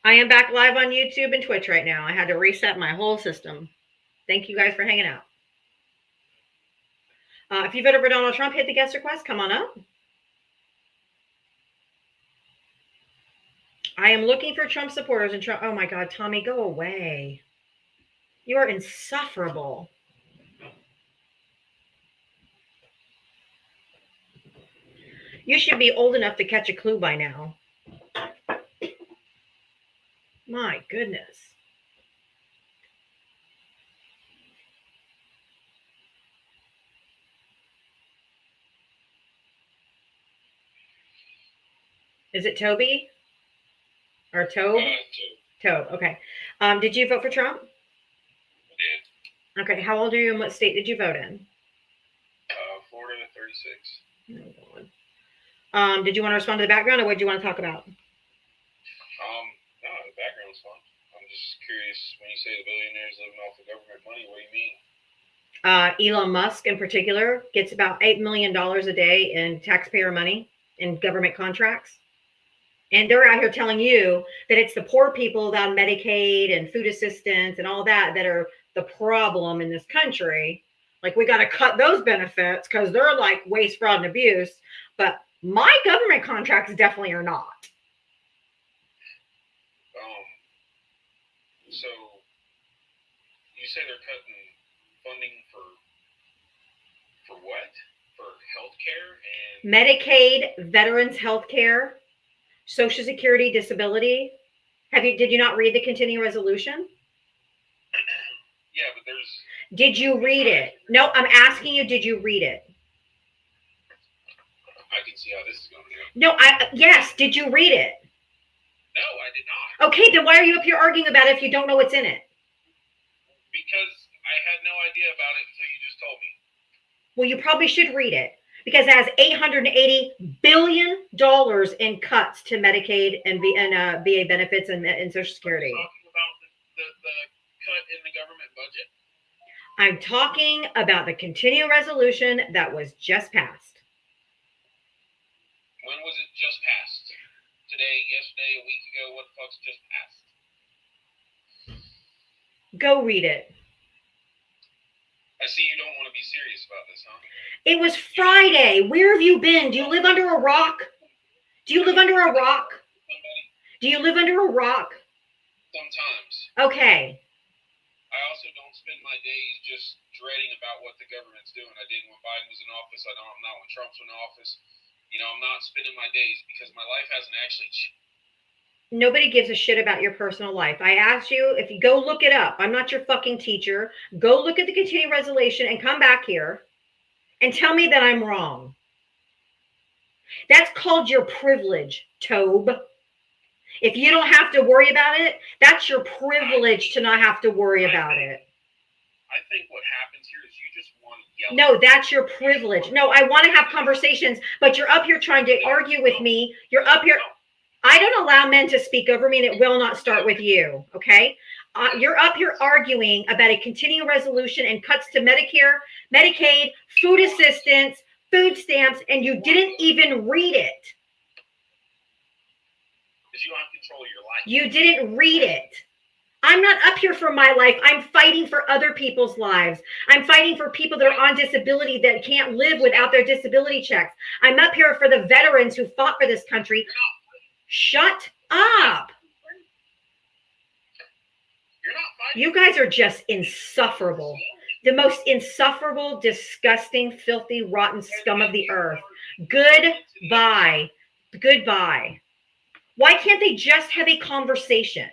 I am back live on YouTube and Twitch right now. I had to reset my whole system. Thank you guys for hanging out. If you voted for Donald Trump, hit the guest request. Come on up. I am looking for Trump supporters and Trump. Oh my God, Tommy, go away. You are insufferable. You should be old enough to catch a clue by now. My goodness. Is it Toby? Or Tobe? Tobe, okay. Did you vote for Trump? I did. Okay, how old are you and what state did you vote in? Florida, 36. Oh, God. Did you want to respond to the background, or what did you want to talk about? No, the background was fun. I'm just curious, when you say the billionaires living off the government money, what do you mean? Elon Musk in particular gets about $8 million a day in taxpayer money in government contracts. And they're out here telling you that it's the poor people that on Medicaid and food assistance and all that that are the problem in this country. Like, we got to cut those benefits because they're like waste, fraud, and abuse. But my government contracts definitely are not. So you say they're cutting funding for what? For healthcare and Medicaid, veterans health care, Social Security, disability. Did you not read the continuing resolution? Yeah, but there's. Did you read it? No, I'm asking you, did you read it? I can see how this is going to go. No, yes, did you read it? No, I did not. Okay, then why are you up here arguing about it if you don't know what's in it? Because I had no idea about it until you just told me. Well, you probably should read it, because it has $880 billion in cuts to Medicaid and VA benefits and Social Security. Are you talking about the cut in the government budget? I'm talking about the continuing resolution that was just passed. When was it just passed? Today, yesterday, a week ago? What the fuck's just passed? Go read it. I see you don't want to be serious about this, huh? It was Friday. Where have you been? Do you live under a rock? Do you live under a rock? Do you live under a rock? Sometimes. Okay. I also don't spend my days just dreading about what the government's doing. I did when Biden was in office. I know I'm not when Trump's in office. You know, I'm not spending my days because my life hasn't actually changed. Nobody gives a shit about your personal life. I asked you if you go look it up. I'm not your fucking teacher. Go look at the continuing resolution and come back here and tell me that I'm wrong. That's called your privilege, Tobe. If you don't have to worry about it, that's your privilege to not have to worry about it. I think what happens here is you just want to yell. No, that's your privilege. No, I want to have conversations, but you're up here trying to argue with me. You're up here. I don't allow men to speak over me, and it will not start with you, okay? You're up here arguing about a continuing resolution and cuts to Medicare, Medicaid, food assistance, food stamps, and you didn't even read it. Because you don't control your life. You didn't read it. I'm not up here for my life. I'm fighting for other people's lives. I'm fighting for people that are on disability that can't live without their disability checks. I'm up here for the veterans who fought for this country. Shut up. You guys are just insufferable. The most insufferable, disgusting, filthy, rotten scum of the earth. Goodbye. Goodbye. Why can't they just have a conversation?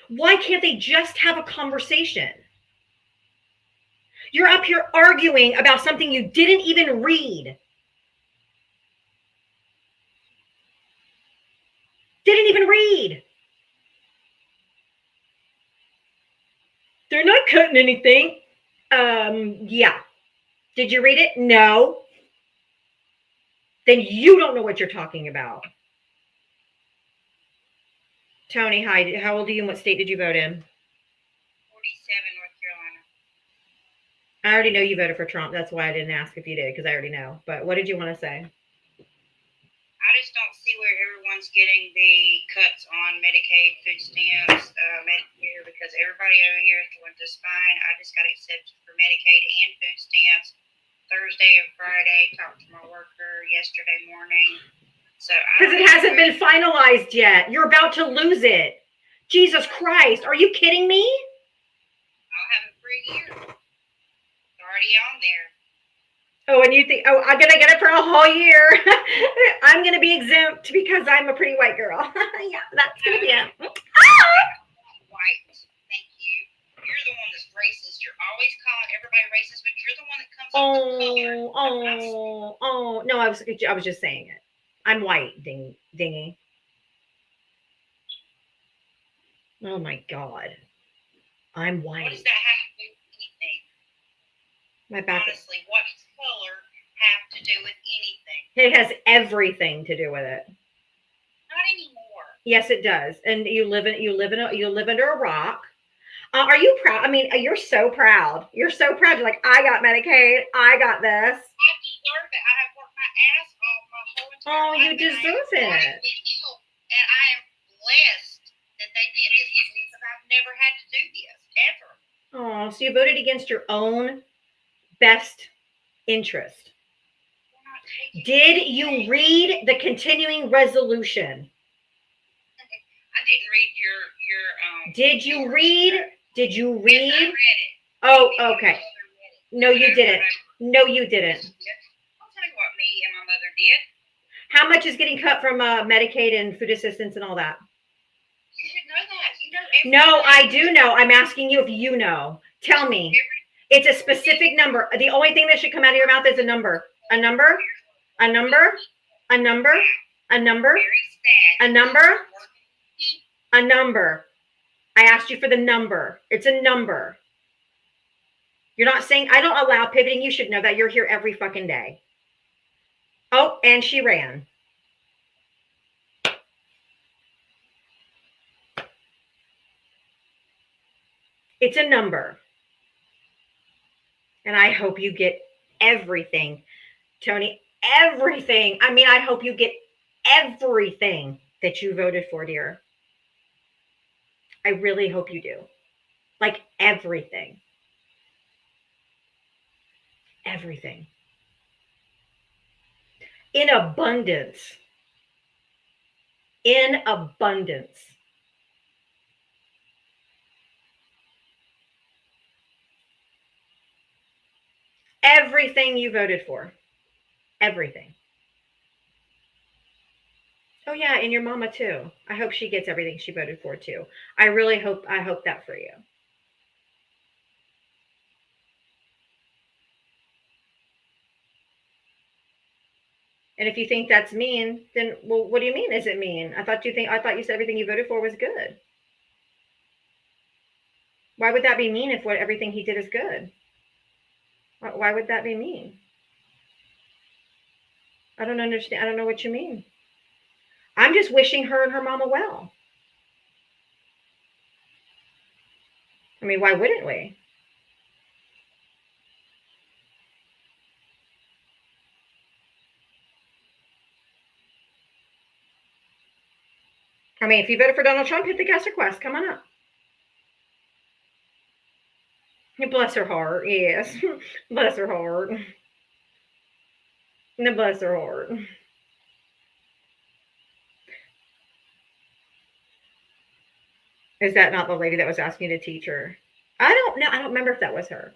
Why can't they just have a conversation? You're up here arguing about something you didn't even read. Didn't even read. They're not cutting anything. Yeah. Did you read it? No. Then you don't know what you're talking about. Tony, hi. How old are you and what state did you vote in? 47, North Carolina. I already know you voted for Trump. That's why I didn't ask if you did, because I already know. But what did you want to say? I just don't see where everyone's getting the cuts on Medicaid, food stamps, Medicare, because everybody over here is doing just fine. I just got accepted for Medicaid and food stamps Thursday and Friday. Talked to my worker yesterday morning. So because it hasn't been finalized yet. You're about to lose it. Jesus Christ. Are you kidding me? I'll have it for a year. It's already on there. Oh, and you think, oh, I'm going to get it for a whole year. I'm going to be exempt because I'm a pretty white girl. Yeah, that's going to be it. White. Thank you. You're the one that's racist. You're always calling everybody racist, but you're the one that comes up with color. No, I was just saying it. I'm white, dingy. Oh my God. I'm white. What does that have to do with anything? My back. Honestly, what does color have to do with anything? It has everything to do with it. Not anymore. Yes, it does. And you live under a rock. Are you proud? I mean, you're so proud. You're so proud. You're like, I got Medicaid. I got this. I deserve it. I have worked my ass off my whole entire life. You deserve it. And I am blessed that they did this to me because I've never had to do this ever. Oh, so you voted against your own best interest. Did you read the continuing resolution? I didn't read your Did you read? Did you read? Yes, I read it. Oh, okay. No, you didn't. No, you didn't. I'll tell you what me and my mother did. How much is getting cut from Medicaid and food assistance and all that? You should know that. You know No, everything. I do know. I'm asking you if you know. Tell me. It's a specific number. The only thing that should come out of your mouth is a number. A number? A number? A number? A number? A number? A number. I asked you for the number. It's a number. You're not saying, I don't allow pivoting. You should know that. You're here every fucking day. Oh, and she ran. It's a number. And I hope you get everything, Tony, everything. I mean, I hope you get everything that you voted for, dear. I really hope you do. Like everything. Everything. In abundance. In abundance. Everything you voted for. Everything. Oh yeah, and your mama too. I hope she gets everything she voted for too. I hope that for you. And if you think that's mean, then well, what do you mean? Is it mean? I thought you said everything you voted for was good. Why would that be mean if everything he did is good? Why would that be mean? I don't understand. I don't know what you mean. I'm just wishing her and her mama well. I mean, why wouldn't we? I mean, if you voted for Donald Trump, hit the guest request. Come on up. Bless her heart. Yes. Bless her heart. No, bless her heart. Is that not the lady that was asking you to teach her? I don't know. I don't remember if that was her.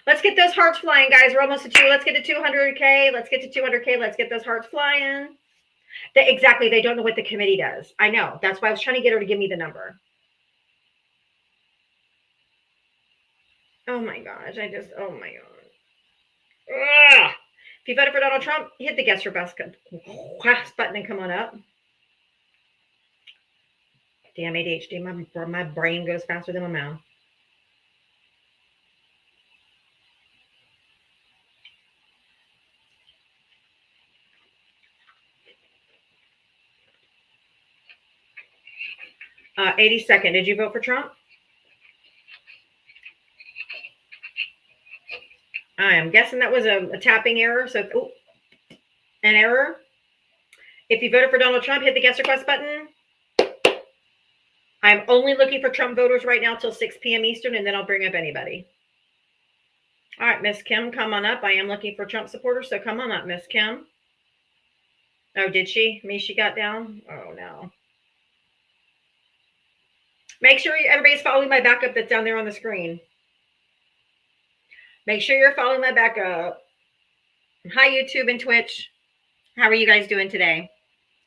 Let's get those hearts flying, guys. We're almost at 2. Let's get to 200K. Let's get to 200K. Let's get those hearts flying. Exactly. They don't know what the committee does. I know. That's why I was trying to get her to give me the number. Oh my gosh. Oh my God. Ugh. If you voted for Donald Trump, hit the guest request button and come on up. Damn ADHD. My brain goes faster than my mouth. Uh, 82nd. Did you vote for Trump? I am guessing that was a tapping error. So, an error. If you voted for Donald Trump, hit the guest request button. I'm only looking for Trump voters right now till 6 p.m. Eastern, and then I'll bring up anybody. All right, Miss Kim, come on up. I am looking for Trump supporters, so come on up, Miss Kim. Oh, did she? She got down? Oh, no. Make sure everybody's following my backup that's down there on the screen. Make sure you're following my backup. Hi, YouTube and Twitch. How are you guys doing today?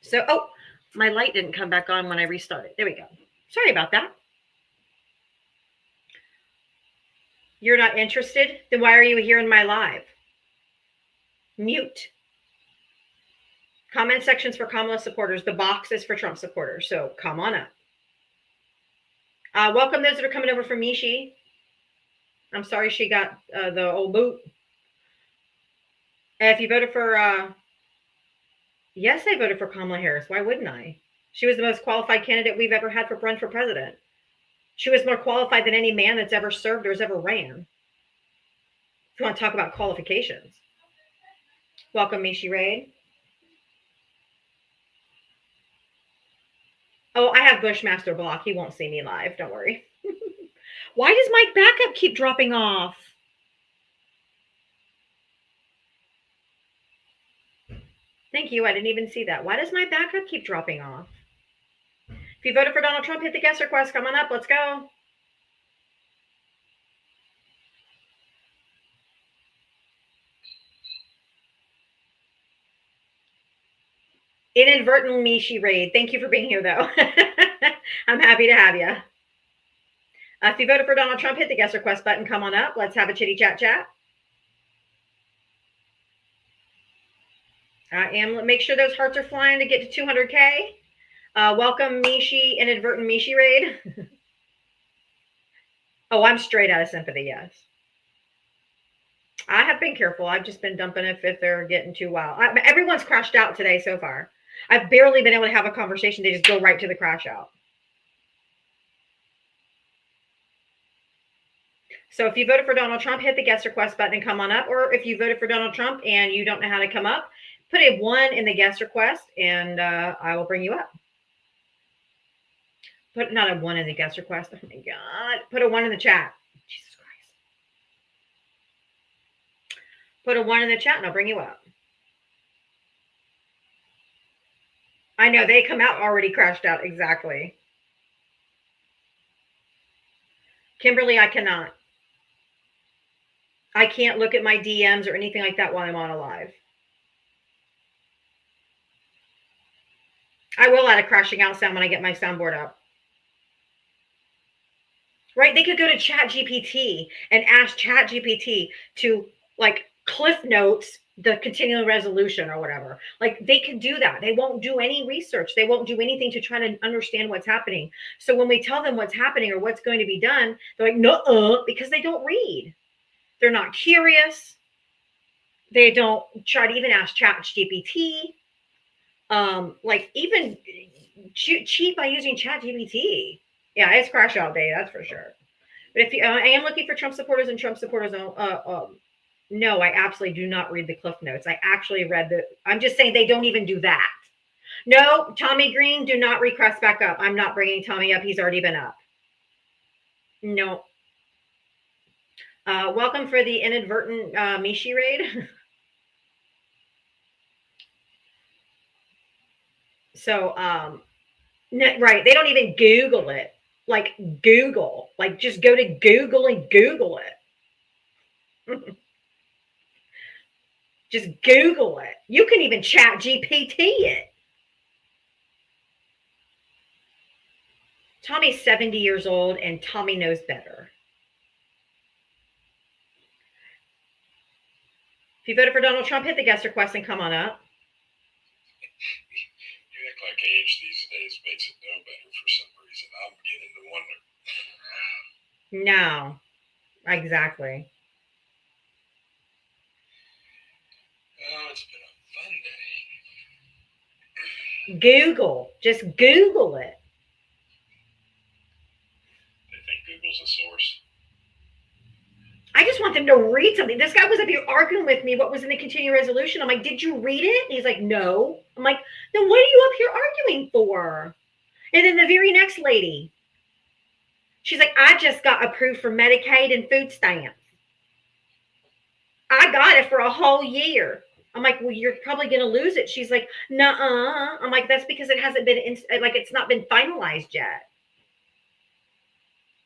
So, oh, my light didn't come back on when I restarted. There we go. Sorry about that. You're not interested? Then why are you here in my live? Mute. Comment sections for Kamala supporters. The box is for Trump supporters. So come on up. Welcome those that are coming over from Mishi. I'm sorry she got the old boot. If you voted for, yes, I voted for Kamala Harris. Why wouldn't I? She was the most qualified candidate we've ever had for run for president. She was more qualified than any man that's ever served or has ever ran. If you want to talk about qualifications. Welcome, Mishi Raid. Oh, I have Bushmaster block. He won't see me live. Don't worry. Why does my backup keep dropping off? Thank you. I didn't even see that. Why does my backup keep dropping off? If you voted for Donald Trump, hit the guest request. Come on up. Let's go. Inadvertent Mishi Raid. Thank you for being here, though. I'm happy to have you. If you voted for Donald Trump, hit the guest request button. Come on up. Let's have a chitty chat chat. Make sure those hearts are flying to get to 200K. Welcome, Mishi, Inadvertent Mishi Raid. Oh, I'm straight out of sympathy, yes. I have been careful. I've just been dumping if they're getting too wild. Everyone's crashed out today so far. I've barely been able to have a conversation. They just go right to the crash out. So if you voted for Donald Trump, hit the guest request button and come on up. Or if you voted for Donald Trump and you don't know how to come up, put a 1 in the guest request and I will bring you up. Put not a 1 in the guest request. Oh my God. Put a 1 in the chat. Jesus Christ. Put a 1 in the chat and I'll bring you up. I know they come out already crashed out. Exactly. Kimberly, I cannot. I can't look at my DMs or anything like that while I'm on a live. I will add a crashing out sound when I get my soundboard up. Right? They could go to ChatGPT and ask ChatGPT to like cliff notes the continuing resolution or whatever. Like they could do that. They won't do any research. They won't do anything to try to understand what's happening. So when we tell them what's happening or what's going to be done, they're like, no, because they don't read. They're not curious. They don't try to even ask ChatGPT. Like even cheat by using ChatGPT. Yeah, it's crash out day, that's for sure. But if you, I am looking for Trump supporters and Trump supporters. No, I absolutely do not read the cliff notes. I actually read I'm just saying they don't even do that. No, Tommy Green, do not request back up. I'm not bringing Tommy up. He's already been up. No. Welcome for the inadvertent Mishi raid. So, right. They don't even Google it. Like Google. Like just go to Google and Google it. Just Google it. You can even chat GPT it. Tommy's 70 years old and Tommy knows better. If you voted for Donald Trump, hit the guest request and come on up. You act like age these days makes it no better for some reason. I'm beginning to wonder. No, exactly. Oh, it's been a fun day. Google. Just Google it. They think Google's a source. I just want them to read something. This guy was up here arguing with me what was in the continuing resolution. I'm like, did you read it? And he's like, no. I'm like, then what are you up here arguing for? And then the very next lady, she's like, I just got approved for Medicaid and food stamps. I got it for a whole year. I'm like, well, you're probably going to lose it. She's like, nuh-uh. I'm like, that's because it hasn't been, it's not been finalized yet.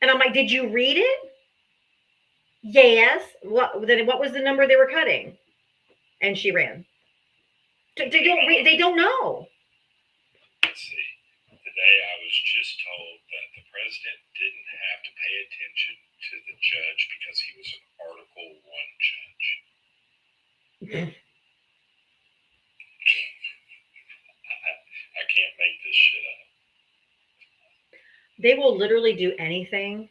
And I'm like, did you read it? Yes. What was the number they were cutting? And she ran. They don't know. Let's see. Today I was just told that the president didn't have to pay attention to the judge because he was an Article 1 judge. I can't make this shit up. They will literally do anything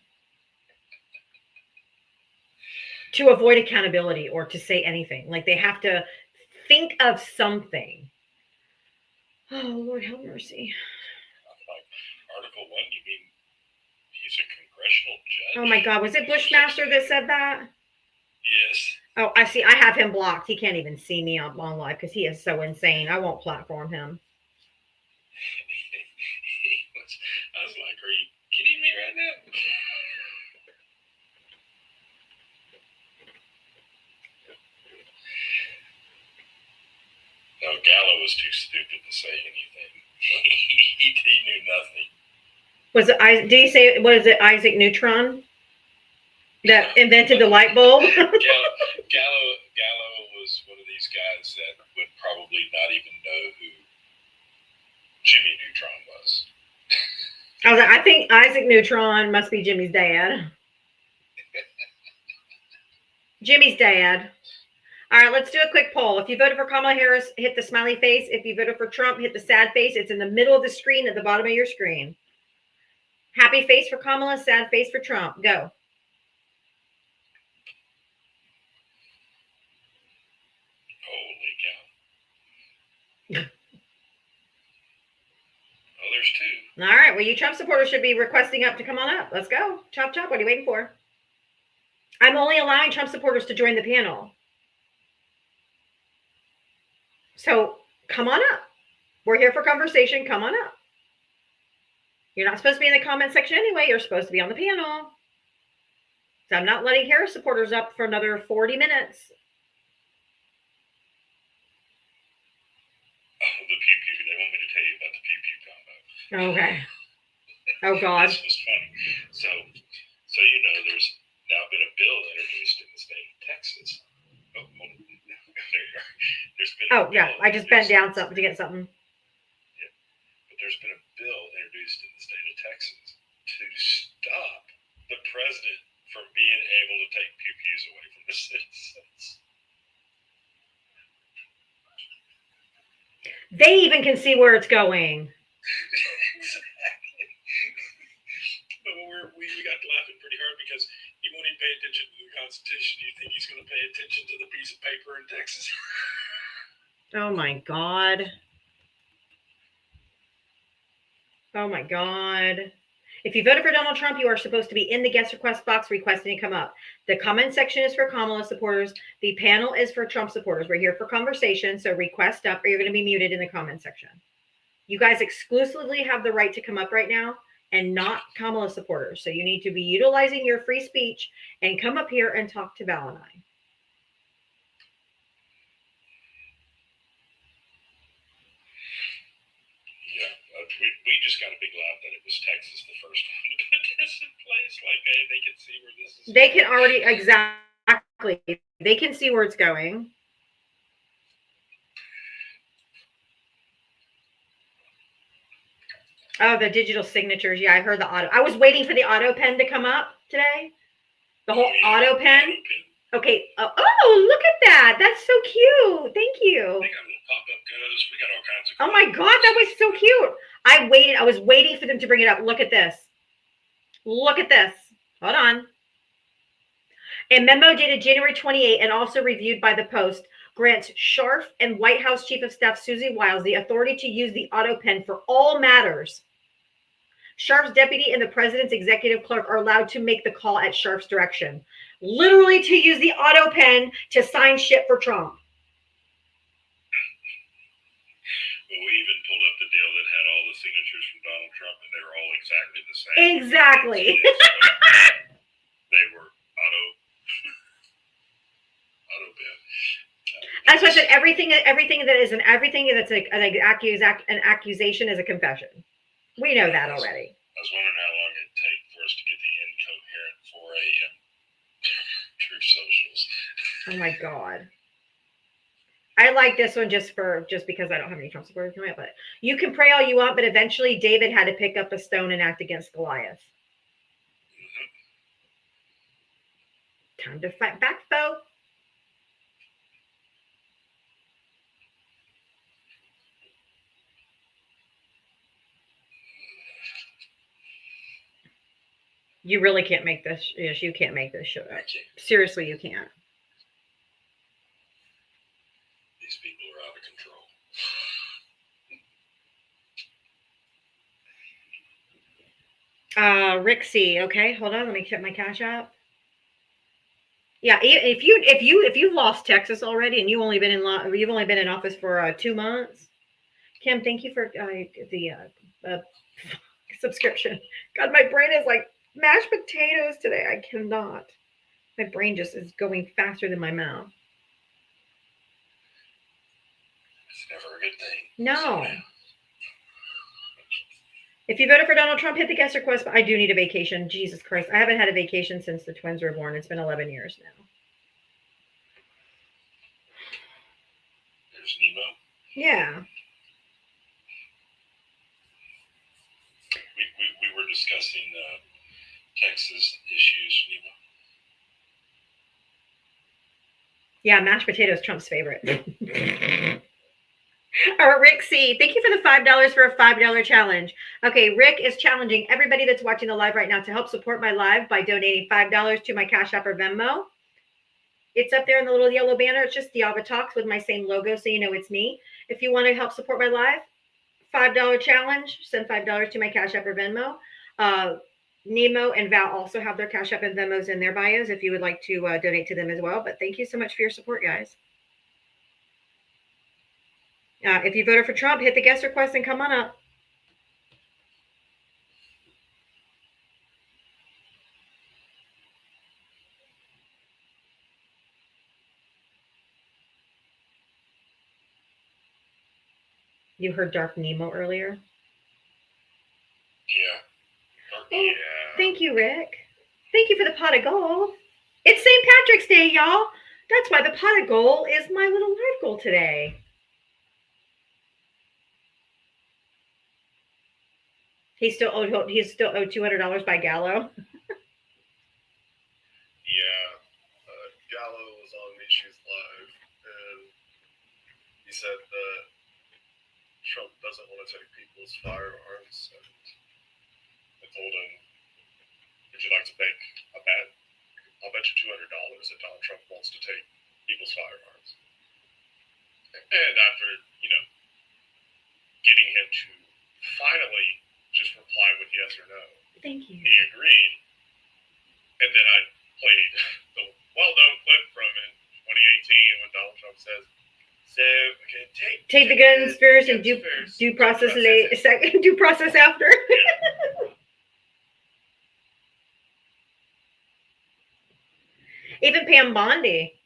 to avoid accountability or to say anything. Like they have to think of something. Oh, Lord, have mercy. Like, Article 1, you mean he's a congressional judge? Oh, my God. Was it Bushmaster that said that? Yes. Oh, I see. I have him blocked. He can't even see me on live because he is so insane. I won't platform him. I was like, are you kidding me right now? No, Gallo was too stupid to say anything. He knew nothing. Was it? Did he say? Was it Isaac Neutron that invented the light bulb? Gallo was one of these guys that would probably not even know who Jimmy Neutron was. I was like, I think Isaac Neutron must be Jimmy's dad. Jimmy's dad. All right, let's do a quick poll. If you voted for Kamala Harris, hit the smiley face. If you voted for Trump, hit the sad face. It's in the middle of the screen at the bottom of your screen. Happy face for Kamala, sad face for Trump. Go. Holy cow. Oh, there's two. All right, well, you Trump supporters should be requesting up to come on up. Let's go. Chop, chop. What are you waiting for? I'm only allowing Trump supporters to join the panel. So come on up. We're here for conversation. Come on up. You're not supposed to be in the comment section anyway. You're supposed to be on the panel. So I'm not letting Harris supporters up for another 40 minutes. Oh, the pew pew. They want me to tell you about the pew pew combo. Okay. Oh, God. This was funny. So you know, there's now been a bill introduced in the state of Texas. Oh, hold on. There you are. There's been a yeah. I just bent down something to get something. Yeah. But there's been a bill introduced in the state of Texas to stop the president from being able to take pew-pews away from the citizens. They even can see where it's going. Exactly. But we got laughing pretty hard because he won't even pay attention to the Constitution. You think he's going to pay attention to the piece of paper in Texas? Oh, my God. Oh, my God. If you voted for Donald Trump, you are supposed to be in the guest request box requesting to come up. The comment section is for Kamala supporters. The panel is for Trump supporters. We're here for conversation, so request up or you're going to be muted in the comment section. You guys exclusively have the right to come up right now and not Kamala supporters. So you need to be utilizing your free speech and come up here and talk to Val and I. We just got a big laugh that it was Texas the first one to put this in place. Like they can see where this is. They can already, exactly. They can see where it's going. Oh, the digital signatures. Yeah, I heard the auto. I was waiting for the auto pen to come up today. The whole auto pen. Okay. Oh, look at that. That's so cute. Thank you. They got little pop-up goes. We got all kinds of. Oh my God, that was so cute. I was waiting for them to bring it up. Look at this. Look at this. Hold on. A memo dated January 28 and also reviewed by the Post grants Scharf and White House Chief of Staff Susie Wiles the authority to use the auto pen for all matters. Scharf's deputy and the president's executive clerk are allowed to make the call at Scharf's direction. literally to use the auto pen to sign shit for Trump. Well, we even pulled up the deal that had all the signatures from Donald Trump, and they were all exactly the same. Exactly. They were auto pen. That's why I said everything that's an accusation is a confession. We know that already. I was wondering how long it'd take for us to get the incoherent for a True Socials. Oh my God. I like this one just because I don't have any Trump supporters coming up. But you can pray all you want, but eventually David had to pick up a stone and act against Goliath. Time to fight back, though. You really can't make this. Yes, you can't make this show up. Seriously, you can't. These people are out of control. Rick C. Okay, hold on. Let me check my cash app. Yeah, if you've lost Texas already and you've only been in office for 2 months. Kim, thank you for the subscription. God, my brain is like mashed potatoes today. I cannot. My brain just is going faster than my mouth. It's never a good thing. No. If you voted for Donald Trump, hit the guest request. But I do need a vacation. Jesus Christ. I haven't had a vacation since the twins were born. It's been 11 years now. There's Nemo. Yeah. We were discussing Texas issues, Nemo. Yeah, mashed potatoes, Trump's favorite. All right, Rick C. Thank you for the $5 for a $5 challenge. Okay, Rick is challenging everybody that's watching the live right now to help support my live by donating $5 to my Cash App or Venmo. It's up there in the little yellow banner. It's just Diavatalks with my same logo, so you know it's me. If you want to help support my live, $5 challenge, send $5 to my Cash App or Venmo. Nemo and Val also have their Cash App and Venmos in their bios if you would like to donate to them as well. But thank you so much for your support, guys. If you voted for Trump, hit the guest request and come on up. You heard Dark Nemo earlier? Yeah. Oh, thank you, Rick. Thank you for the pot of gold. It's St. Patrick's Day, y'all. That's why the pot of gold is my little live goal today. He's still owed $200 by Gallo. Yeah, Gallo was on Michu's live, and he said that Trump doesn't want to take people's firearms, and I told him, would you like to make a bet? I'll bet you $200 that Donald Trump wants to take people's firearms. And after, getting him to finally just reply with yes or no, Thank you. he agreed. And then I played the well-known clip from in 2018 when Donald Trump says, "So, okay, take the guns first and due process after." Yeah. Even Pam Bondi.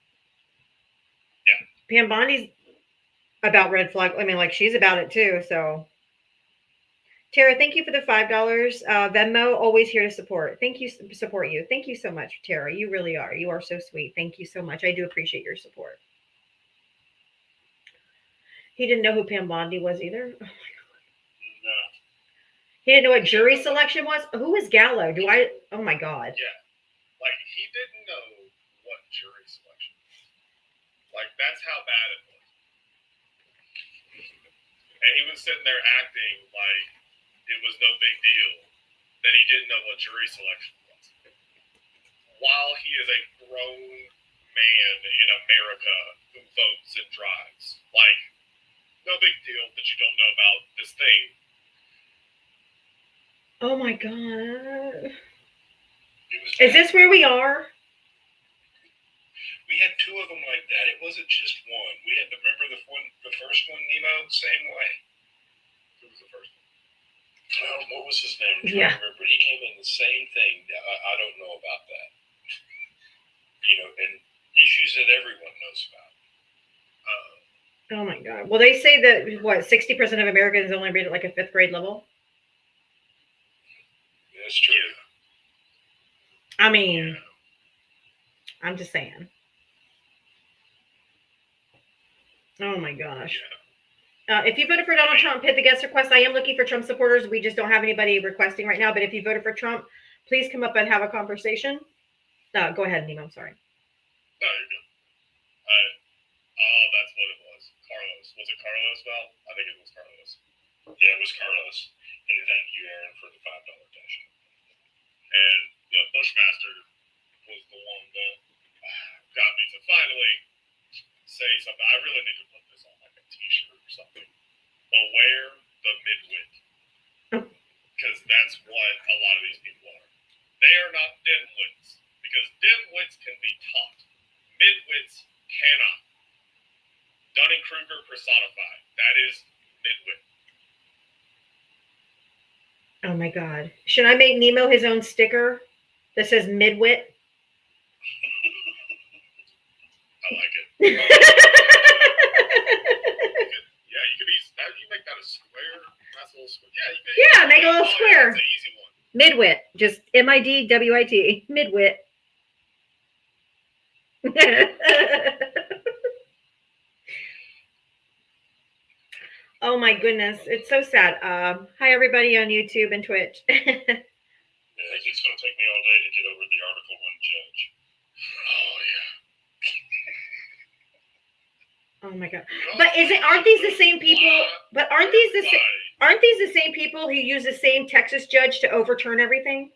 Yeah. Pam Bondi's about red flag. I mean, like, she's about it too. So, Tara, thank you for the $5. Venmo, always here to support. Thank you, support you. Thank you so much, Tara. You really are. You are so sweet. Thank you so much. I do appreciate your support. He didn't know who Pam Bondi was either. Oh my God. No. He didn't know what jury selection was. Who is Gallo? Oh my God. Yeah. Like, he didn't know what jury selection was. Like, that's how bad it was. And he was sitting there acting like it was no big deal that he didn't know what jury selection was. While he is a grown man in America who votes and drives. Like, no big deal that you don't know about this thing. Oh my God. Is this where we are? We had two of them like that. It wasn't just one. We had to remember the first one, Nemo, same way. Who was the first one? What was his name? I'm trying Yeah. to remember. He came in the same thing. I don't know about that. And issues that everyone knows about. Oh my God. Well, they say that what 60% of Americans only read at like a 5th grade level. That's true. I mean, I'm just saying. Oh my gosh. If you voted for Donald Trump, hit the guest request. I am looking for Trump supporters. We just don't have anybody requesting right now. But if you voted for Trump, please come up and have a conversation. Go ahead, Nemo. I'm sorry. No, you're good. That's what it was. Carlos. Was it Carlos, Val? I think it was Carlos. Yeah, it was Carlos. And thank you, Aaron, for the $5 donation. And Bushmaster was the one that got me to finally say something. I really need to put this on like a t-shirt or something. Beware the midwit. Because that's what a lot of these people are. They are not dimwits. Because dimwits can be taught. Midwits cannot. Dunning-Kruger personified. That is midwit. Oh my God. Should I make Nemo his own sticker that says midwit? I like it. Yeah, you could you make that a square. Nice little square. Yeah, make a little square. That's an easy one. Midwit. Just MIDWIT. Midwit. Oh my goodness. It's so sad. Hi, everybody on YouTube and Twitch. Yeah, it's going to take me all day to get over the Article 1 judge. Oh, yeah. Oh my God. But aren't these the same people? But aren't these the same people who use the same Texas judge to overturn everything?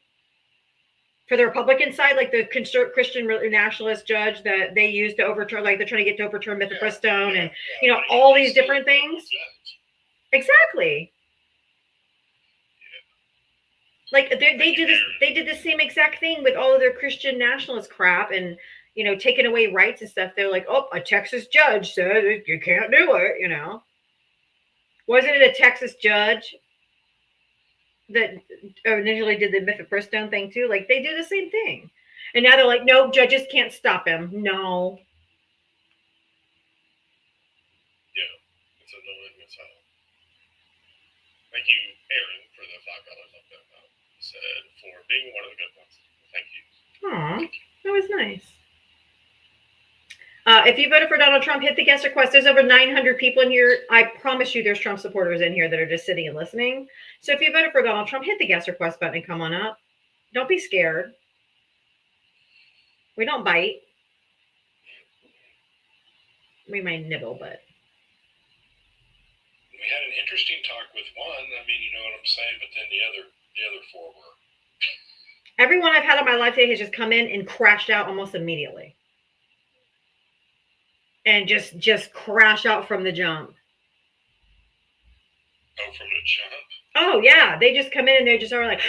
For the Republican side, like the Christian nationalist judge that they use to overturn, like they're trying to get to overturn Mifepristone and all these different things. Exactly. Like they did the same exact thing with all of their Christian nationalist crap and taking away rights and stuff. They're like, oh, a Texas judge said you can't do it. Wasn't it a Texas judge that initially did the Mifepristone thing too? Like they do the same thing, and now they're like, no, judges can't stop him. No. Yeah, it's annoying as hell. Thank you, Aaron, for the $5 up there. Said for being one of the good ones. Thank you. Aw, that was nice. If you voted for Donald Trump, hit the guest request. There's over 900 people in here. I promise you there's Trump supporters in here that are just sitting and listening. So if you voted for Donald Trump, hit the guest request button and come on up. Don't be scared. We don't bite. We might nibble, but. We had an interesting talk with one. I mean, you know what I'm saying? But then the other 4 were. Everyone I've had on my live today has just come in and crashed out almost immediately. And just crash out from the jump. Oh, from the jump? Oh, yeah. They just come in and they're just sort of like,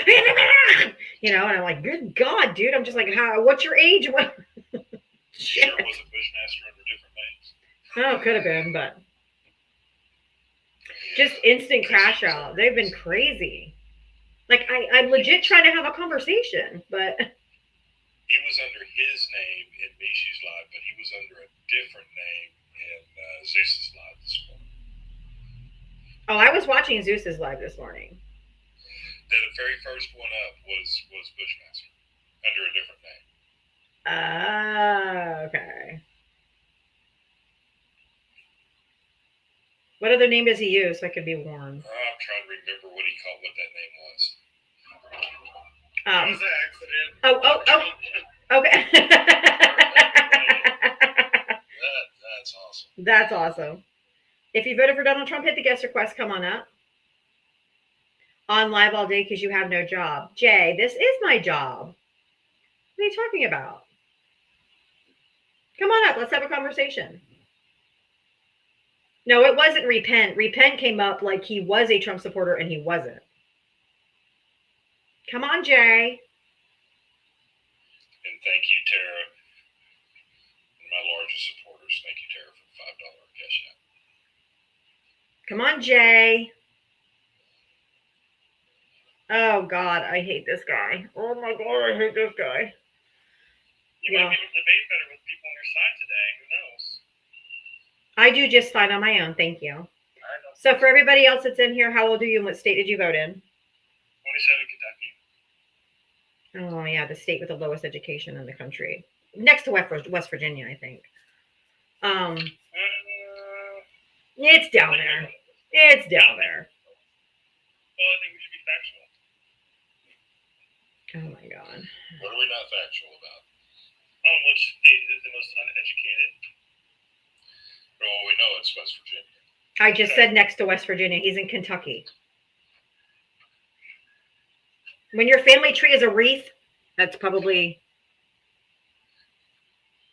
and I'm like, good God, dude. I'm just like, what's your age? What? Sure it wasn't Bushmaster under different names. Oh, could have been, but just instant crash out. They've been crazy. Like, I'm legit trying to have a conversation, but. He was under his name in Mishi's live, but he was under a different name in Zeus's live this morning. Oh, I was watching Zeus's live this morning. The very first one up was Bushmaster under a different name. Okay. What other name does he use so I could be warned? I'm trying to remember what that name was. It was an accident. Okay. That's awesome. That's awesome. If you voted for Donald Trump, hit the guest request. Come on up. On live all day because you have no job. Jay, this is my job. What are you talking about? Come on up. Let's have a conversation. No, it wasn't repent. Repent came up like he was a Trump supporter and he wasn't. Come on, Jay. And thank you, Tara. My largest supporters. Thank you, Tara, for the $5 cash app. Come on, Jay. Oh God, I hate this guy. Oh my God, I hate this guy. You might be able to debate better with people on your side today. Who knows? I do just fine on my own, thank you. So for everybody else that's in here, how old are you and what state did you vote in? 27 Kentucky. Oh yeah, the state with the lowest education in the country. Next to West Virginia, I think. It's down there. It's down there. Well, I think we should be factual. Oh my God. What are we not factual about? Which state is the most uneducated? Well, we know it's West Virginia. I just said next to West Virginia. He's in Kentucky. When your family tree is a wreath, that's probably.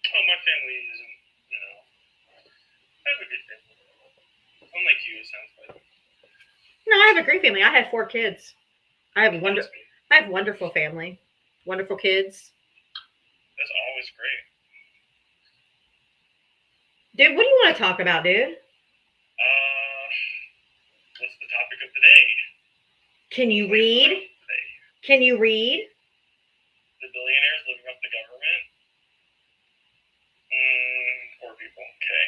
Oh, my family isn't, I have a good family. Unlike you, it sounds like. No, I have a great family. I have 4 kids. I have wonderful family. Wonderful kids. That's always great. Dude, what do you want to talk about, dude? What's the topic of the day? Can you read? Can you read? The billionaires living up the government? Poor people. Okay.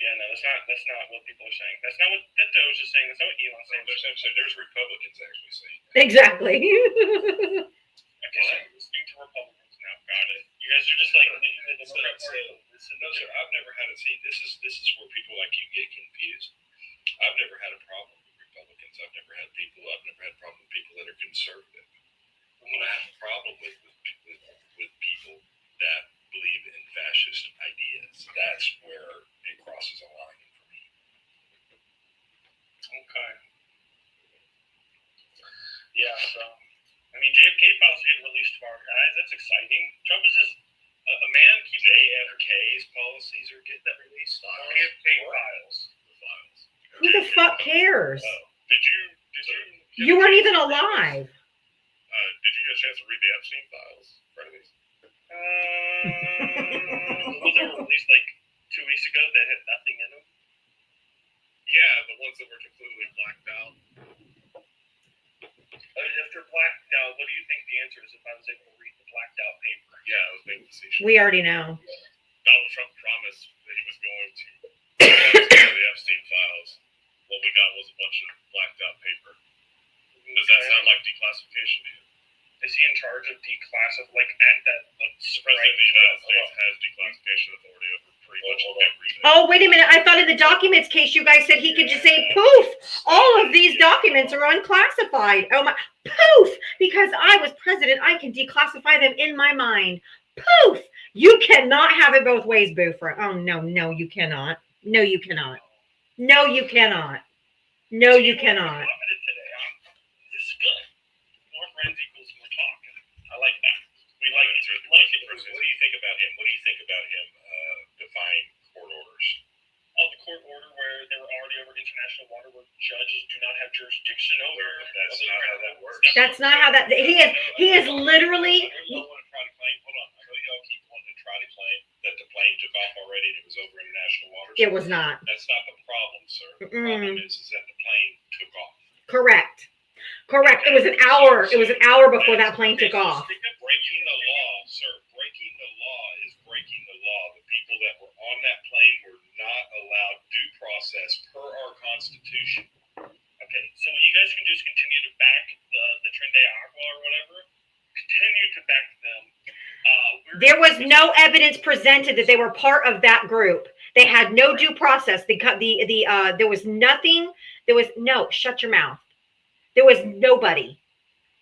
Yeah, no, that's not what people are saying. That's not what Ditto was just saying. That's not what Elon's saying. There's Republicans actually saying that. Exactly. Okay, so I'm listening to Republicans now. Got it. You guys are just like leaving the Democrat Party. No, sir, I've never had a see. This is where people like you get confused. I've never had a problem with Republicans. I've never had a problem with people that are conservative. When I have a problem with people that believe in fascist ideas, that's where it crosses a line for me. Okay. Yeah, so I mean, JFK files getting released tomorrow, guys. That's exciting. Trump is just a man keeping JFK's policies are getting that released. JFK files. The files. Who the fuck cares? Did you? You weren't even alive. Did you get a chance to read the Epstein files? Was they released like 2 weeks ago that had nothing in them? Yeah, the ones that were completely blacked out. If they're blacked out, what do you think the answer is if I was able to read the blacked out paper? Yeah, I was being facetious. We already know. Donald Trump promised that he was going to the Epstein files. What we got was a bunch of blacked out paper. Does that sound like declassification to you? Is he in charge of declassifying? Like, the President of the United States has declassification authority over pretty much everything. Oh, wait a minute. I thought in the documents case you guys said he could just say, poof, all of these documents are unclassified. Oh my, poof, because I was president, I can declassify them in my mind. Poof, you cannot have it both ways, Bufra. Oh, no, you cannot. No, you cannot. No, you cannot. No, you cannot. This is good. More friends equals more talk. I like that. We like each other. What do you think about him? What do you think about him defying court orders? Oh, the court order where they were already over international water where judges do not have jurisdiction over. That's not how that works. That's not how that. He is literally. Hold on. I know y'all keep wanting to try to claim that the plane took off already and it was over international waters. It was not. That's not the problem, sir. The problem is that the plane took off. Correct. It was an hour. It was an hour before that plane took off. Breaking the law, sir. Breaking the law is breaking the law. The people that were on that plane were not allowed due process per our Constitution. Okay, so you guys can just continue to back the Tren de Agua or whatever. Continue to back them. There was no evidence presented that they were part of that group. They had no due process. There was nothing. There was no. Shut your mouth. There was nobody,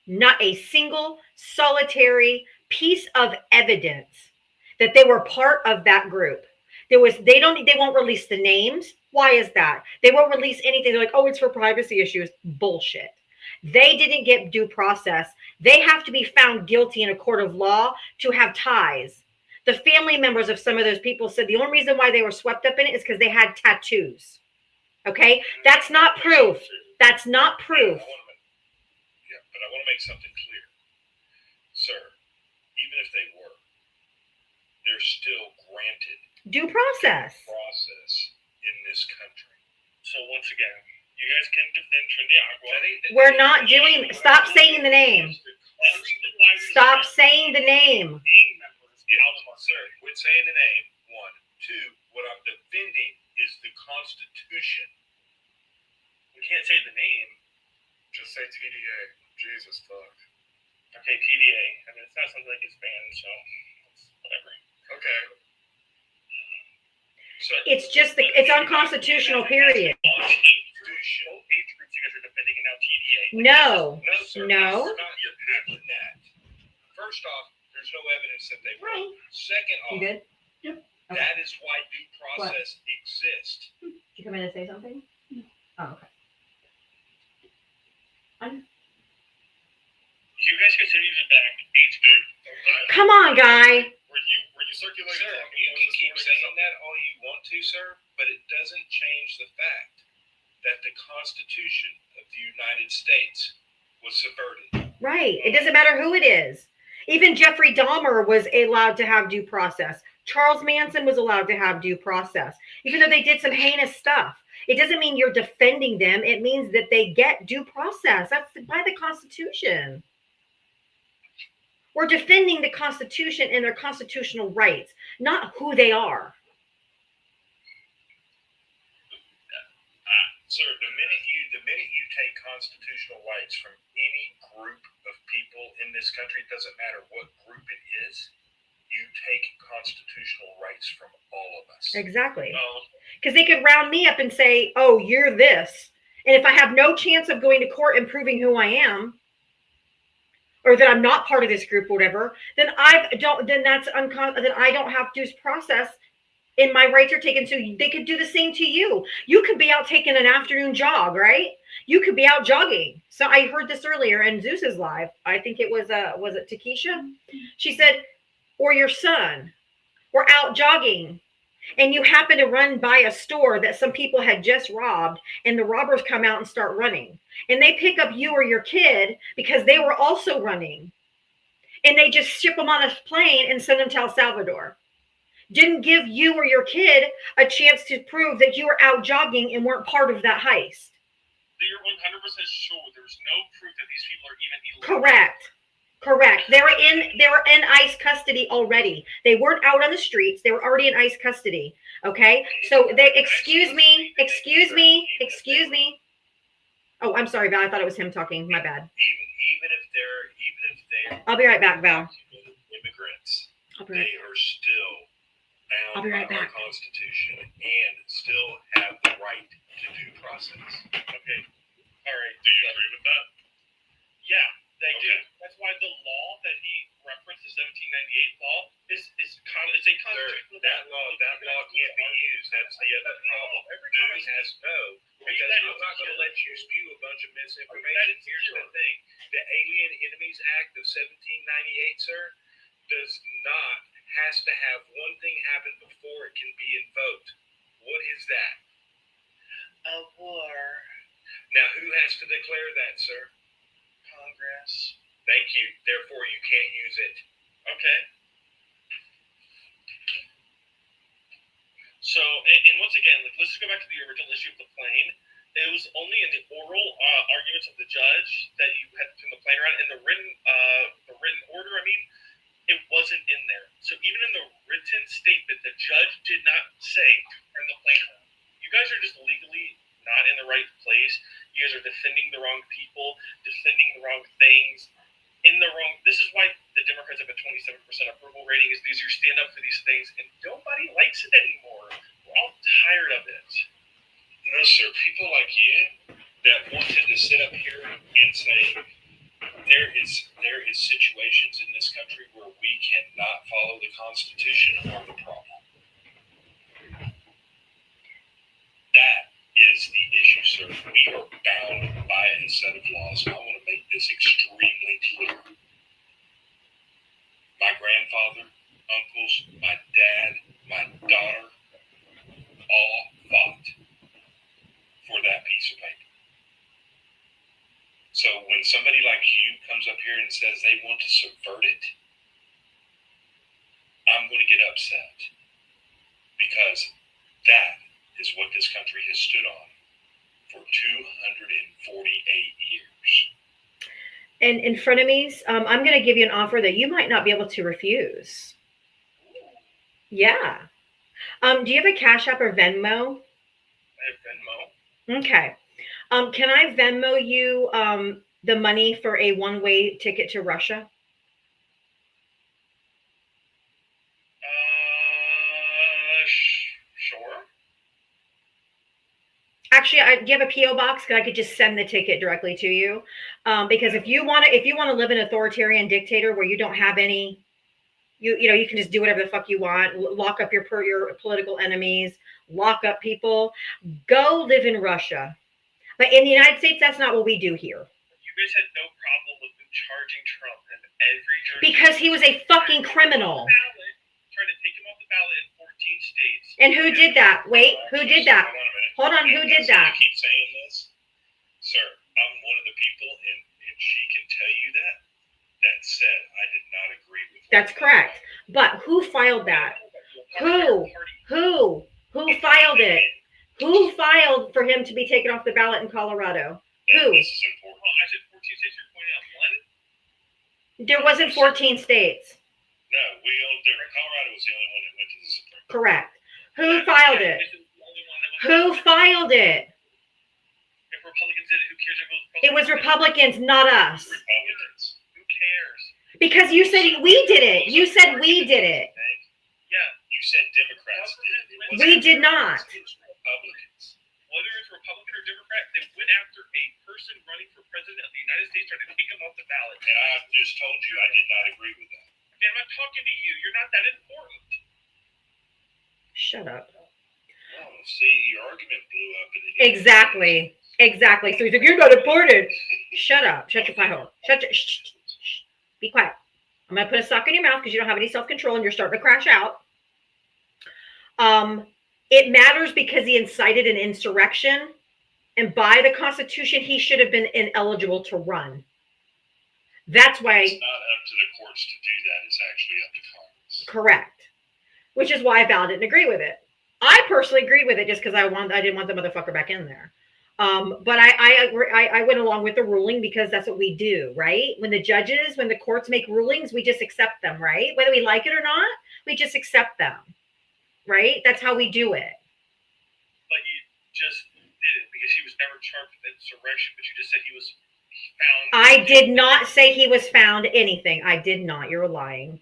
not a single solitary piece of evidence that they were part of that group. They won't release the names. Why is that? They won't release anything. They're like, oh, it's for privacy issues. Bullshit. They didn't get due process. They have to be found guilty in a court of law to have ties. The family members of some of those people said the only reason why they were swept up in it is because they had tattoos. Okay? That's not proof. That's not proof. Yeah, but I want to make something clear. Sir, even if they were, they're still granted Due process. process in this country. So once again, you guys can defend Trinidad. We're not doing. Stop saying the name. Stop saying the name. Sir, quit saying the name. 1, 2. What I'm defending is the Constitution. We can't say the name. Just say TDA. Jesus, fuck. Okay, TDA. I mean, it's not something that gets banned, so whatever. Okay. So It's unconstitutional, period. Constitution. Both age groups you guys are defending, and now TDA. No. No, sir. No. You're picking that. First off, there's no evidence that they were. Right. Second You off, good? Yep. Okay. that is why due process exists. Did you come in and say something? Oh, okay. You guys continue to back age group. Come on, guy. Were you circulating? Sir, you can keep saying that all you want to, sir, but it doesn't change the fact that the Constitution of the United States was subverted. Right. It doesn't matter who it is. Even Jeffrey Dahmer was allowed to have due process. Charles Manson was allowed to have due process, even though they did some heinous stuff. It doesn't mean you're defending them. It means that they get due process. That's by the Constitution. We're defending the Constitution and their constitutional rights, not who they are. Sir, the minute you take constitutional rights from any group of people in this country, it doesn't matter what group it is, you take constitutional rights from all of us. Exactly. Because they could round me up and say, oh, you're this. And if I have no chance of going to court and proving who I am, or that I'm not part of this group or whatever, then I don't have due process and my rights are taken. So they could do the same to you. You could be out taking an afternoon jog, right? You could be out jogging. So I heard this earlier in Zeus's live. I think it was it Takesha? She said, or your son were out jogging and you happen to run by a store that some people had just robbed and the robbers come out and start running and they pick up you or your kid because they were also running and they just ship them on a plane and send them to El Salvador. Didn't give you or your kid a chance to prove that you were out jogging and weren't part of that heist. So you're 100% sure there's no proof that these people are even illegal? Correct. They were in ICE custody already. They weren't out on the streets. They were already in ICE custody. Okay. So they excuse me. Oh, I'm sorry, Val. I thought it was him talking. My bad. Even if they're I'll be right back, Val. Immigrants, I'll be right they are still bound I'll be right by our back. Constitution and still have the right to due process. Okay. All right. Do you agree with that? Yeah, they do. That's why the law that he referenced, the 1798 law, is a constitutional. That law can't be used. That's the other problem. Everybody has no. Because I'm not going to let you spew a bunch of misinformation. Here's the thing: the Alien Enemies Act of 1798, sir, has to have one thing happen before it can be invoked. What is that? A war. Now, who has to declare that, sir? Congress. Thank you. Therefore, you can't use it. Okay. So, and once again, let's just go back to the original issue of the plane. It was only in the oral arguments of the judge that you had to turn the plane around. In the written order, it wasn't in there. So even in the written statement, the judge did not say turn the plane around. You guys are just legally not in the right place. You guys are defending the wrong people, defending the wrong things. This is why the Democrats have a 27% approval rating, is because you stand up for these things, and nobody likes it anymore. We're all tired of it. No, sir. People like you that wanted to sit up here and say there is situations in this country where we cannot follow the Constitution are the problem. That is the issue, sir. We are bound by a set of laws. I want to make this extremely clear. My grandfather, uncles, my dad, my daughter, all fought for that piece of paper. So when somebody like you comes up here and says they want to subvert it, I'm going to get upset. because that is what this country has stood on for 248 years. And in frenemies, I'm going to give you an offer that you might not be able to refuse. Yeah. Do you have a Cash App or Venmo? I have Venmo. Okay. Can I Venmo you the money for a one-way ticket to Russia? Sure. Actually, do you have a PO box? Because I could just send the ticket directly to you. Because if you want to live in an authoritarian dictator where you don't have any, you can just do whatever the fuck you want, lock up your political enemies, lock up people, go live in Russia. But in the United States, that's not what we do here. You guys had no problem with them charging Trump in every jurisdiction. Because he was a fucking criminal. Trying to take him off the ballot in 14 states. And who did that? Wait, who did that? Hold on, who did that? I keep saying this. Sir, I'm one of the people, and she can tell you that. That said, I did not agree with that. That's correct. But who filed that? Who filed it? Who filed for him to be taken off the ballot in Colorado? Who? This is important. I said 14 states. You're pointing out one? There wasn't 14 states. No, Colorado was the only one that went to the Supreme Court. Correct. Who filed it? Who filed it? If Republicans did it, who cares? It was Republicans, not us. Republicans. Who cares? Because you said we did it. You said we did it. Yeah, you said Democrats did it. We did not. It was Republicans. Whether it's Republican or Democrat, they went after a person running for president of the United States, trying to take him off the ballot. And I just told you I did not agree with that. Man, I'm not talking to you. You're not that important. Shut up. Oh, see, your argument blew up. And Exactly. So he's like, you're not important. Shut up. Shut your pie hole. Shh. Be quiet. I'm going to put a sock in your mouth because you don't have any self-control and you're starting to crash out. It matters because he incited an insurrection. And by the Constitution, he should have been ineligible to run. That's why. It's not up to the courts to do that. It's actually up to Congress. Correct. Which is why Val didn't agree with it. I personally agreed with it just because I didn't want the motherfucker back in there. But I went along with the ruling because that's what we do, right? When the courts make rulings, we just accept them, right? Whether we like it or not, we just accept them, right? That's how we do it. But you just did it because he was never charged with insurrection, but you just said he was found. I did not say he was found anything. I did not. You're lying.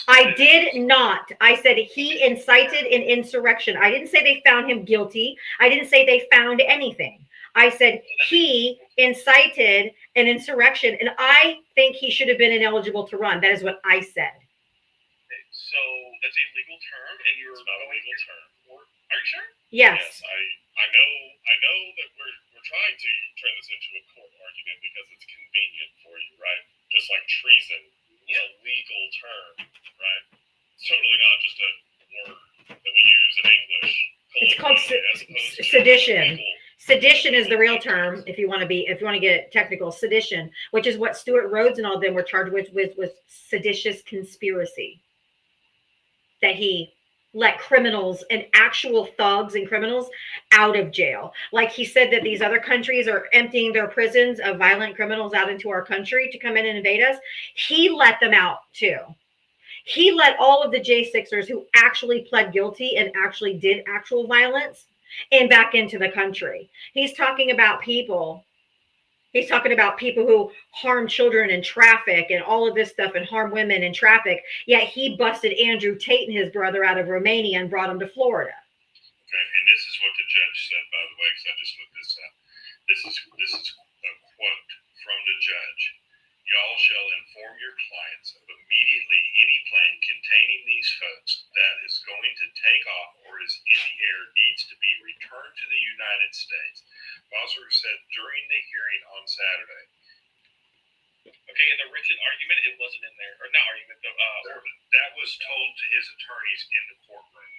I did not. I said he incited an insurrection. I didn't say they found him guilty. I didn't say they found anything. I said he incited an insurrection, and I think he should have been ineligible to run. That is what I said. Okay, so that's a legal term, and you're not a legal term. Are you sure? Yes. I know that we're trying to turn this into a court argument because it's convenient for you, right? Just like treason. It's a legal term, right? It's totally not just a word that we use in English. It's called sedition. Sedition is the real term. If you want to get technical, sedition, which is what Stuart Rhodes and all of them were charged with seditious conspiracy. That he let criminals and actual thugs and criminals out of jail. Like he said that these other countries are emptying their prisons of violent criminals out into our country to come in and invade us. He let them out too. He let all of the J6ers who actually pled guilty and actually did actual violence and back into the country. He's talking about people who harm children in traffic and all of this stuff and harm women in traffic. Yet he busted Andrew Tate and his brother out of Romania and brought them to Florida. Okay, and this is what the judge said, by the way, because I just looked this up. This is a quote from the judge. Y'all shall inform your clients of immediately any plane containing these folks that is going to take off or is in the air needs to be returned to the United States. Bosworth said during the hearing on Saturday. Okay, in the written argument, it wasn't in there. Or not argument, that was told to his attorneys in the courtroom.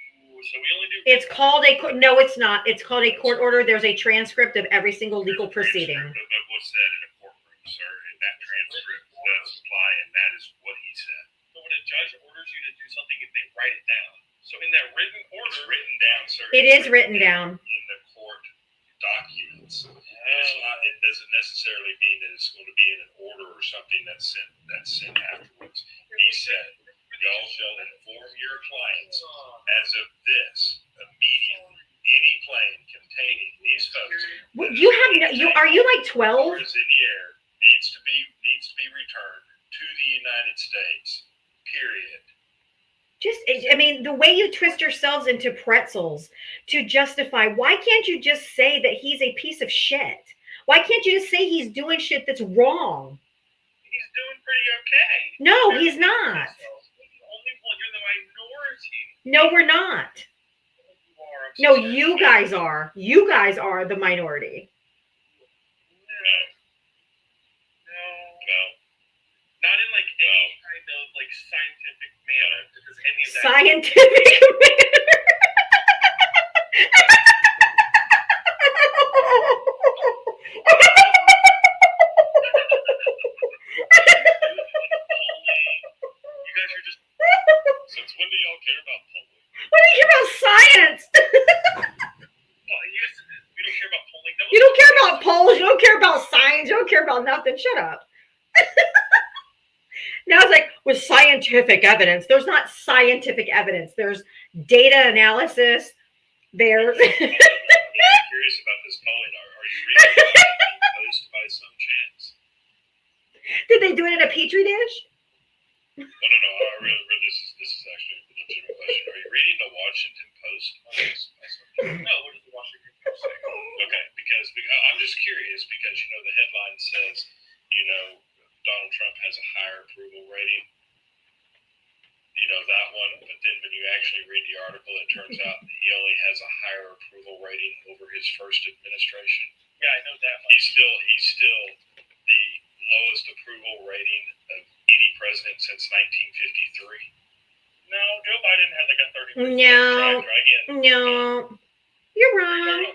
So we only do. It's called no, it's not. It's called a court order. There's a transcript of every single legal proceeding. Of what's said in a courtroom, sir, and that transcript does apply, and that is what he said. So when a judge orders you to do something, if they write it down, So in that written order, It's written down, sir. It is written down. in the court documents. It's not. It doesn't necessarily mean that it's going to be in an order or something that's sent afterwards. He said, "Y'all shall inform your clients as of this immediately. Any plane containing these folks Well, you have no, you are you like 12? is in the air needs to be returned to the United States. Period." Just, I mean, the way you twist yourselves into pretzels to justify, why can't you just say that he's a piece of shit? Why can't you just say he's doing shit that's wrong? He's doing pretty okay. No, he's not. Only one. You're the minority. No, we're not. You are. I'm so No, sorry. you guys are. You guys are the minority. No. Not in like any kind of like scientific manner. Because any of that. Scientific. You guys are just. Since when do y'all care about polling? What do you care about science? Well, you guys, we don't care about polling. That was You don't care about polls. You don't care about science. You don't care about nothing. Shut up. Now it's like with scientific evidence. There's not scientific evidence. There's data analysis. There's I'm curious about this polling. Are you reading the Washington Post by some chance? Did they do it in a petri dish? No. I really, this is actually a legitimate question. Are you reading the Washington Post by some chance? No. What does the Washington Post say? Okay, because I'm just curious because the headline says Donald Trump has a higher approval rating. That one, but then when you actually read the article, it turns out he only has a higher approval rating over his first administration. Yeah, I know that. He's still the lowest approval rating of any president since 1953. No, Joe Biden had like a 30%. No. Again, No. You're wrong.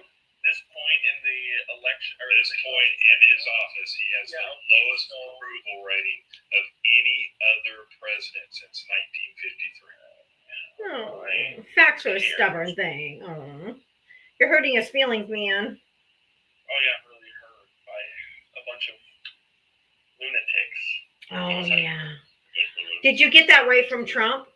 this point in the election, or this point in his office, he has the lowest approval rating of any other president since 1953. Oh, facts are a stubborn thing. Oh. You're hurting his feelings, man. Oh yeah, I'm really hurt by a bunch of lunatics. Oh yeah. Did you get that right from Trump?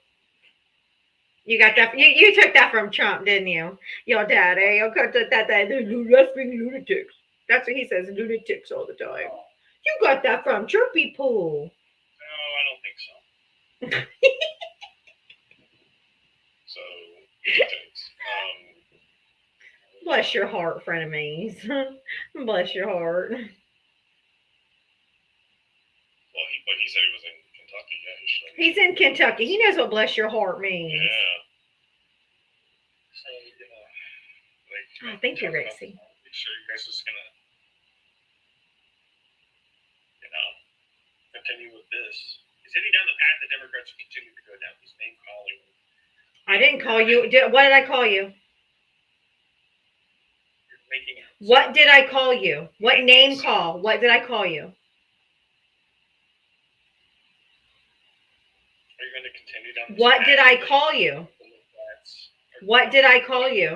You got that? You took that from Trump, didn't you? Your daddy, the left-wing lunatics. That's what he says, lunatics all the time. You got that from Trumpy Pool. No, I don't think so. So, thanks. Bless your heart, frenemies. Bless your heart. Well, he said he was in Kentucky. Yeah, he should. He's in Kentucky. He knows what bless your heart means. Yeah. So, Oh, thank you, Rixie. Make sure you guys are just gonna, continue with this. He's heading down the path the Democrats will continue to go down. He's name calling. I didn't call you. What did I call you? You're making. What did I call you? What name call? What did I call you? Are you going to continue down this What path? did I call you? What did I call you?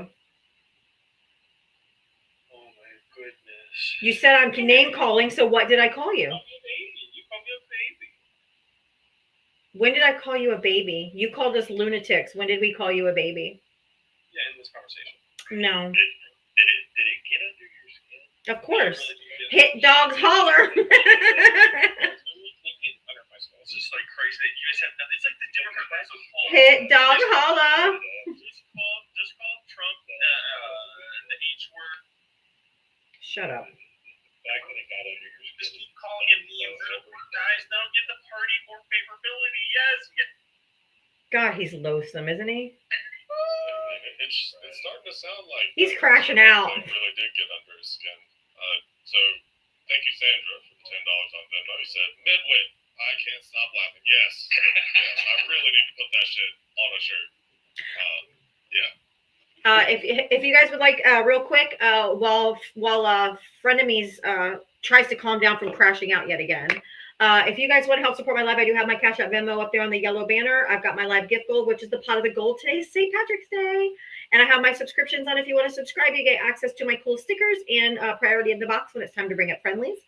Oh my goodness. You said I'm name calling, so what did I call you? You called me a baby. You called me a baby. When did I call you a baby? You called us lunatics. When did we call you a baby? Yeah, in this conversation. No. Did it get under your skin? Of course. Really, Hit dogs holler. It's just like crazy that you guys have nothing. It's like the Democrats of all. Hit dog holler. Just call Trump the H word. Shut up. Back when it got under your skin. Just keep calling him the important guys. That'll give the party more favorability. Yes. God, he's loathsome, isn't he? It's starting to sound like He's crashing out. They really did get under his skin. So thank you, Sandra, for the $10 on Venmo. He said, "Midwit, I can't stop laughing." Yes, yes, I really need to put that shit on a shirt. If you guys would like, real quick, while Frenemies tries to calm down from crashing out yet again, If you guys want to help support my live, I do have my Cash App Venmo up there on the yellow banner. I've got my live gift gold, which is the pot of the gold. Today's St. Patrick's Day. And I have my subscriptions on. If you want to subscribe, you get access to my cool stickers and priority in the box when it's time to bring up friendlies.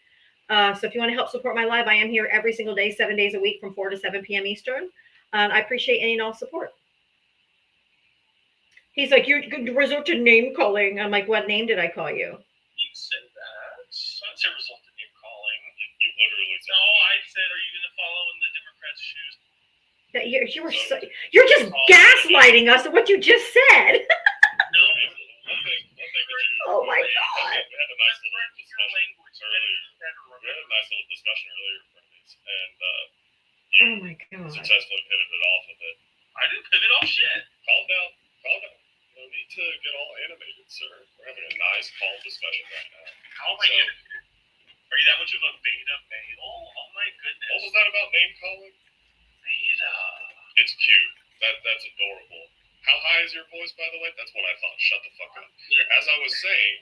So if you want to help support my live, I am here every single day, 7 days a week from 4 to 7 p.m. Eastern. I appreciate any and all support. He's like, you're going to resort to name calling. I'm like, what name did I call you? You said that. That's a result of name calling. You literally said. No, I said, are you going to follow in the Democrats' shoes? That you're just gaslighting us of what you just said. No. Oh my God. We had a nice little discussion earlier. And Oh my God. successfully pivoted off of it. I didn't pivot off shit. Calm down. No need to get all animated, sir. We're having a nice, calm discussion right now. How am I animated? Are you that much of a beta male? Oh my goodness. What was that about name calling? Beta. It's cute. That's adorable. How high is your voice, by the way? That's what I thought. Shut the fuck up. As I was saying,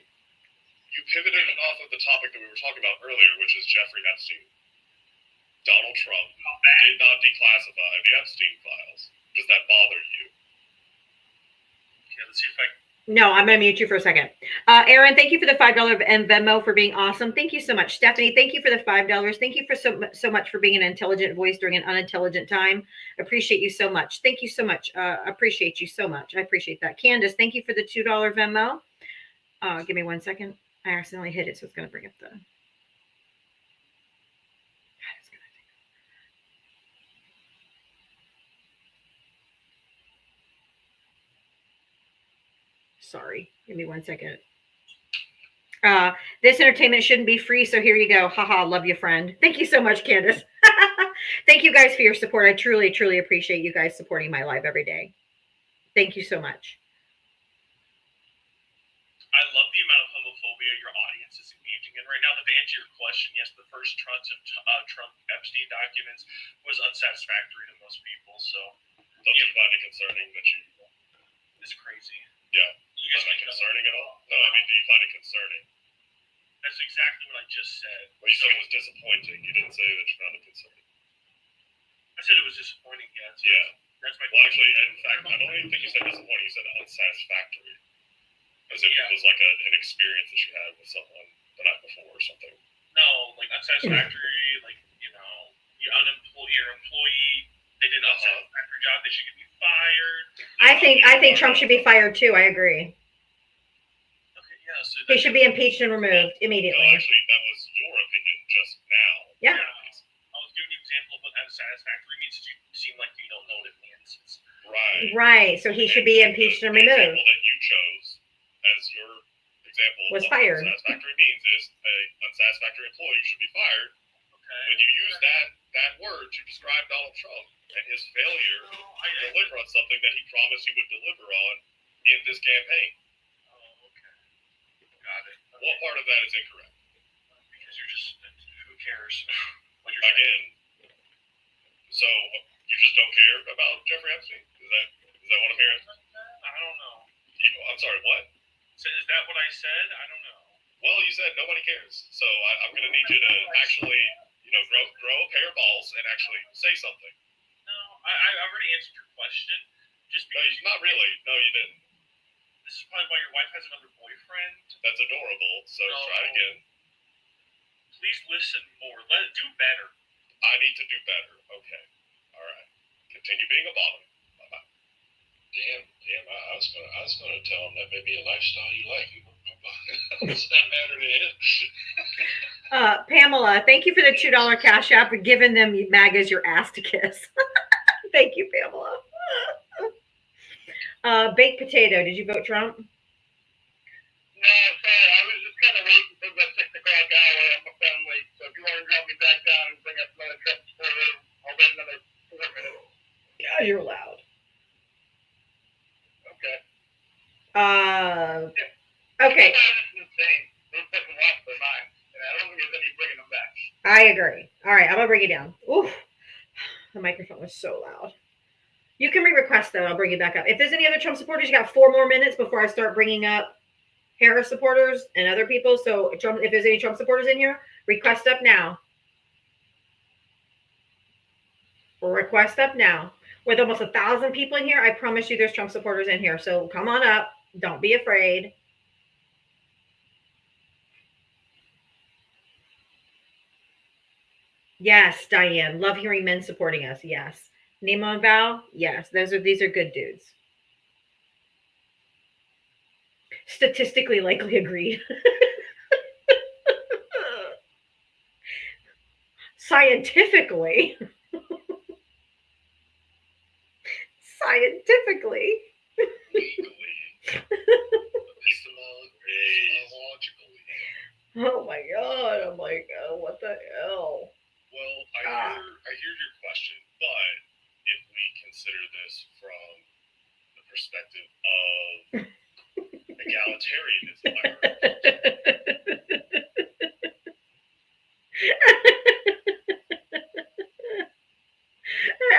you pivoted off of the topic that we were talking about earlier, which is Jeffrey Epstein. Donald Trump did not declassify the Epstein files. Does that bother you? Okay, let's see if I can. No, I'm going to mute you for a second. Aaron, thank you for the $5 and Venmo for being awesome. Thank you so much. Stephanie, thank you for the $5. Thank you for so much for being an intelligent voice during an unintelligent time. Appreciate you so much. Thank you so much. Appreciate you so much. I appreciate that. Candace, thank you for the $2 Venmo. Give me 1 second. I accidentally hit it, so it's going to bring up the... Sorry, give me 1 second. This entertainment shouldn't be free, so here you go. Haha, love you, friend. Thank you so much, Candace. Thank you guys for your support. I truly, truly appreciate you guys supporting my live every day. Thank you so much. I love the amount of homophobia your audience is engaging in right now. To answer your question, yes, the first tranche of Trump Epstein documents was unsatisfactory to most people. So, Don't you find it concerning that you... It's crazy. Yeah. You Is that concerning at all? No, I mean, do you find it concerning? That's exactly what I just said. Well, you said it was disappointing. You didn't say that you found it concerning. I said it was disappointing, yes. Yeah. That's my Well, actually, in fact, I don't even think you said disappointing. You said unsatisfactory. As if it was like an experience that you had with someone the night before or something. No, like unsatisfactory, like, your employee, they did an unsatisfactory job, they should be fired. I think Trump should be fired too. I agree. Okay, yeah. So He should be impeached and removed immediately. No, actually, that was your opinion just now. Yeah. I was giving you an example of what unsatisfactory means. You seem like you don't know what it means. Right. Right. So he should be impeached and The removed. example that you chose as your example Was of fired. what unsatisfactory means is a unsatisfactory employee should be fired. Okay. When you use that word to describe Donald Trump and his failure to deliver on something that he promised he would deliver on in this campaign. Oh, okay. Got it. What part of that is incorrect? Because you're just, who cares what you're Again, so you just don't care about Jeffrey Epstein? Is that what I'm hearing? I don't know. I'm sorry, what? So is that what I said? I don't know. Well, you said nobody cares. So I'm going to need you to actually, grow a pair of balls and actually say something. No, I already answered your question. Just No, because not really. No, you didn't. This is probably why your wife has another boyfriend. That's adorable. So No. try again. Please listen more. Let it do better. I need to do better. Okay. All right. Continue being a bottom. Bye-bye. Damn, I was gonna tell him that may be a lifestyle you like. What's that matter to him? Pamela, thank you for the $2 Cash App and giving them MAGAs your ass to kiss. Thank you, Pamela. Baked potato, did you vote Trump? No, sorry, I was just kind of waiting for the 6 o'clock hour on my family. So if you want to drop me back down and bring up another Trump supporter, I'll wait another 4 minutes. God, you're loud. Okay. Okay. It's insane. They fucking lost their mind. And I don't think there's any bringing them back. I agree. All right, I'm gonna bring you down. Oof, the microphone was so loud. You can re-request though. I'll bring you back up. If there's any other Trump supporters, you got 4 more minutes before I start bringing up Harris supporters and other people. So Trump, if there's any Trump supporters in here, request up now. Request up now. With almost 1,000 people in here, I promise you there's Trump supporters in here. So come on up. Don't be afraid. Yes, Diane. Love hearing men supporting us. Yes. Nemo and Val. Yes. These are good dudes. Statistically likely agreed. Scientifically. Scientifically. Legally. Epistemologically. Oh my God. I'm like, oh, what the hell? Well, I hear your question, but if we consider this from the perspective of egalitarianism,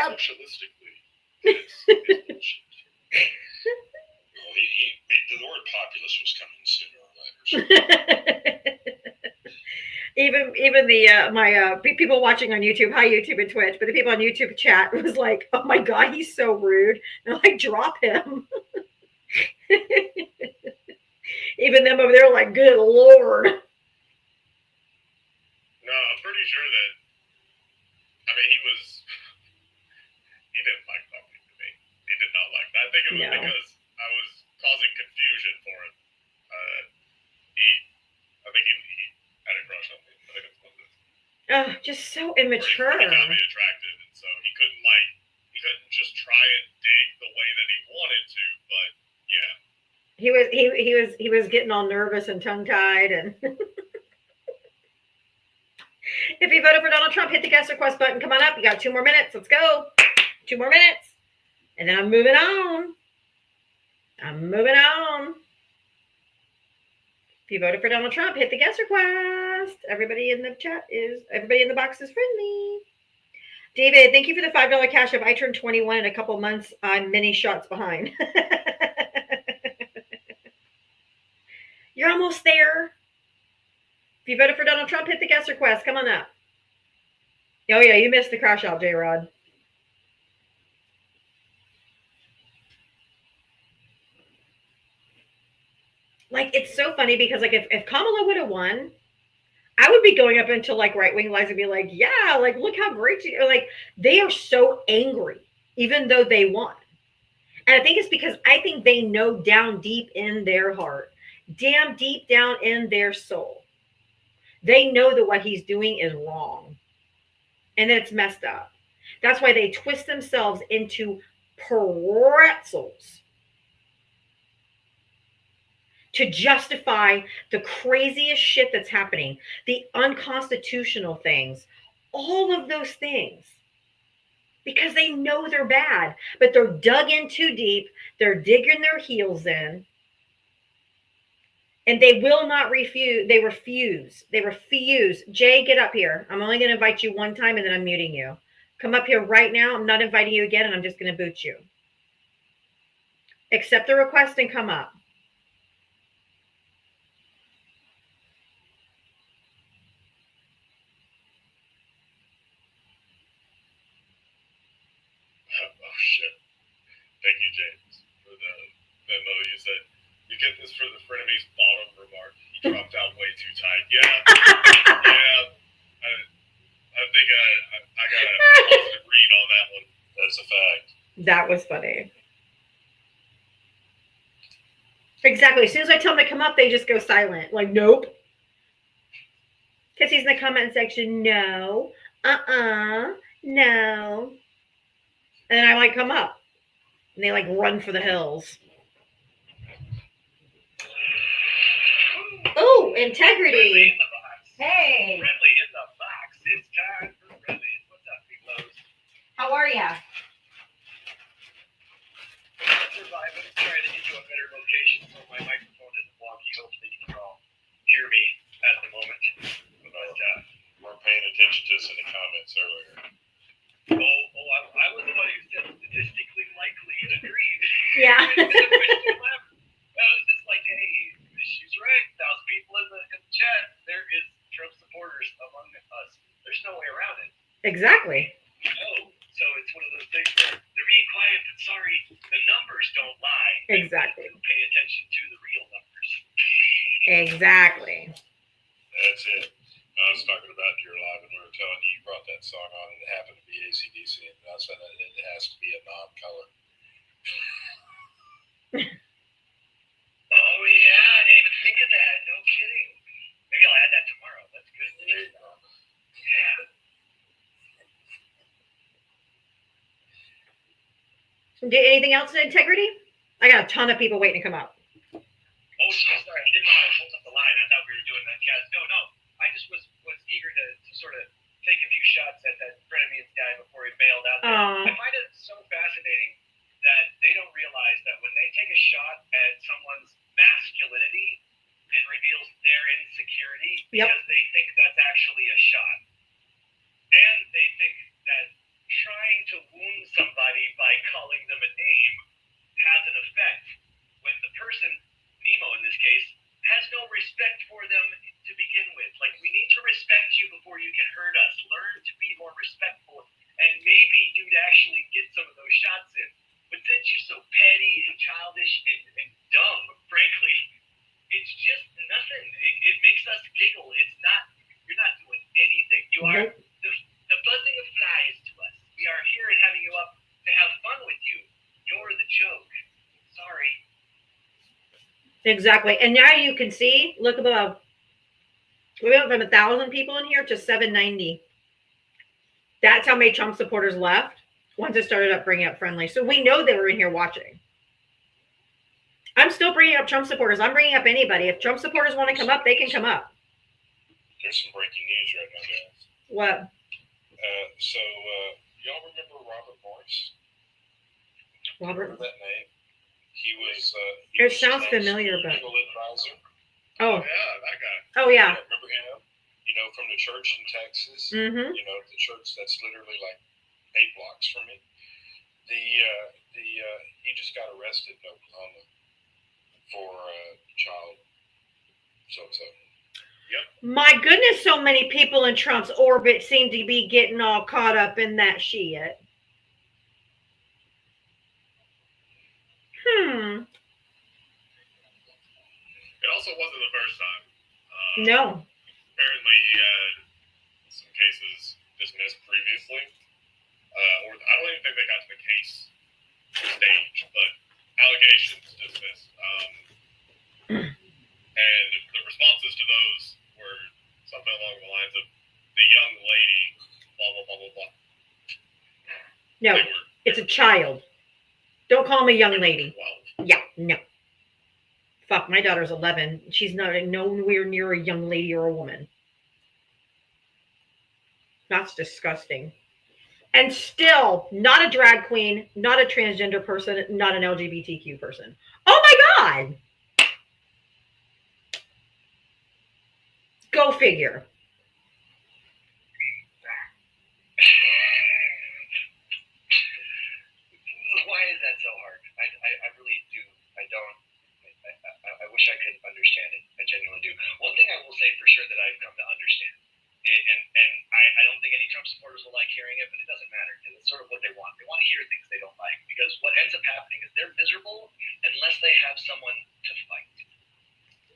socialistically, this is bullshit. Well, the word populist was coming sooner or later. Even the my people watching on YouTube, hi YouTube and Twitch, but the people on YouTube chat was like, "Oh my God, he's so rude!" And I'm like, "Drop him." Even them over there, like, "Good Lord." No, I'm pretty sure that. I mean, he didn't like talking to me. He did not like that. I think it was because I was causing confusion for him. I think he had a crush on me. I think it's what it is. Oh, just so immature. He found me attractive, and so he couldn't just try and dig the way that he wanted to. But yeah, he was getting all nervous and tongue tied. And if you voted for Donald Trump, hit the guest request button. Come on up. You got 2 more minutes. Let's go. 2 more minutes, and then I'm moving on. If you voted for Donald Trump, hit the guest request. Everybody in the box is friendly. David, thank you for the $5 cash app. I turned 21 in a couple months. I'm many shots behind. You're almost there. If you voted for Donald Trump, hit the guest request. Come on up. Oh yeah, you missed the crash out, J-Rod. Like, it's so funny because, like, if Kamala would have won, I would be going up into, like, right-wing lies and be like, yeah, like, look how great you are. Like, they are so angry, even though they won. And I think it's because I think they know down deep in their heart, damn deep down in their soul, they know that what he's doing is wrong and that it's messed up. That's why they twist themselves into pretzels to justify the craziest shit that's happening, the unconstitutional things, all of those things, because they know they're bad, but they're dug in too deep. They're digging their heels in, and they will not refuse. They refuse. Jay, get up here. I'm only going to invite you one time, and then I'm muting you. Come up here right now. I'm not inviting you again, and I'm just going to boot you. Accept the request and come up. oh shit. Thank you, James, for the memo. You said you get this for the frenemies bottom remark. He dropped out way too tight. Yeah. I think I got a positive read on that one. That's a fact. That was funny. Exactly. As soon as I tell them to come up, they just go silent. Like, nope. Because he's in the comment section. No. No. And then I like come up. And they like run for the hills. Oh, integrity. Hey. Friendly in the box. It's time for friendly. What's up, people? How are ya? Surviving. Trying to get to a better location so my microphone isn't wonky. Hopefully you can all hear me at the moment. But we're paying attention to this in the comments earlier. I was the one who said statistically likely and agreed. Yeah. I was just like, hey, she's right. 1,000 people in the chat. There is Trump supporters among us. There's no way around it. Exactly. No. So Exactly. That's it. I was talking about your live, and we were telling you brought that song on, and it happened to be AC/DC, and I said that it has to be a non-color. Oh yeah, I didn't even think of that. No kidding. Maybe I'll add that tomorrow. That's good. There you go. Yeah. Anything else in integrity? I got a ton of people waiting to come up. Oh, sorry. I didn't know I pulled up the line. I thought we were doing that. Yeah. No. I just was eager to sort of take a few shots at that Frenemies guy before he bailed out there. I find it so fascinating that they don't realize that when they take a shot at someone's masculinity, it reveals their insecurity because they think that's actually a shot. And they think that trying to wound somebody by calling them a name has an effect when the person, Nemo in this case, has no respect for them to begin with. Like, we need to respect you before you can hurt us. Learn to be more respectful, and maybe you'd actually get some of those shots in. But since you're so petty and childish and dumb, frankly, it's just nothing. It makes us giggle. You're not doing anything. You are the buzzing of flies to us. We are here and having you up to have fun with you. You're the joke. Sorry. Exactly. And now you can see, look above. We went from 1,000 people in here to 790. That's how many Trump supporters left once it started up bringing up friendly. So we know they were in here watching. I'm still bringing up Trump supporters. I'm bringing up anybody. If Trump supporters want to come up, they can come up. There's some breaking news right now, guys. What? So, y'all remember Robert Morris? Robert? Remember that name? He was. It sounds familiar, but. Legal advisor. Oh. Yeah, that guy. Oh, yeah. Remember him? You know, from the church in Texas. Mm-hmm. You know, the church that's literally like 8 blocks from me. He just got arrested in Oklahoma for child so-and-so. Yep. My goodness, so many people in Trump's orbit seem to be getting all caught up in that shit. It also wasn't the first time. No. Apparently, he had some cases dismissed previously. Or I don't even think they got to the case stage, but allegations dismissed. And the responses to those were something along the lines of the young lady, blah, blah, blah, blah, blah. No, it's a child. Don't call me young lady. 12. Yeah, no. Fuck, my daughter's 11. She's not nowhere near a young lady or a woman. That's disgusting. And still, not a drag queen, not a transgender person, not an LGBTQ person. Oh my God! Go figure. Why is that so hard? I really do. I wish I could understand it. I genuinely do. One thing I will say for sure that I've come to understand, and I don't think any Trump supporters will like hearing it, but it doesn't matter because it's sort of what they want. They want to hear things they don't like because what ends up happening is they're miserable unless they have someone to fight.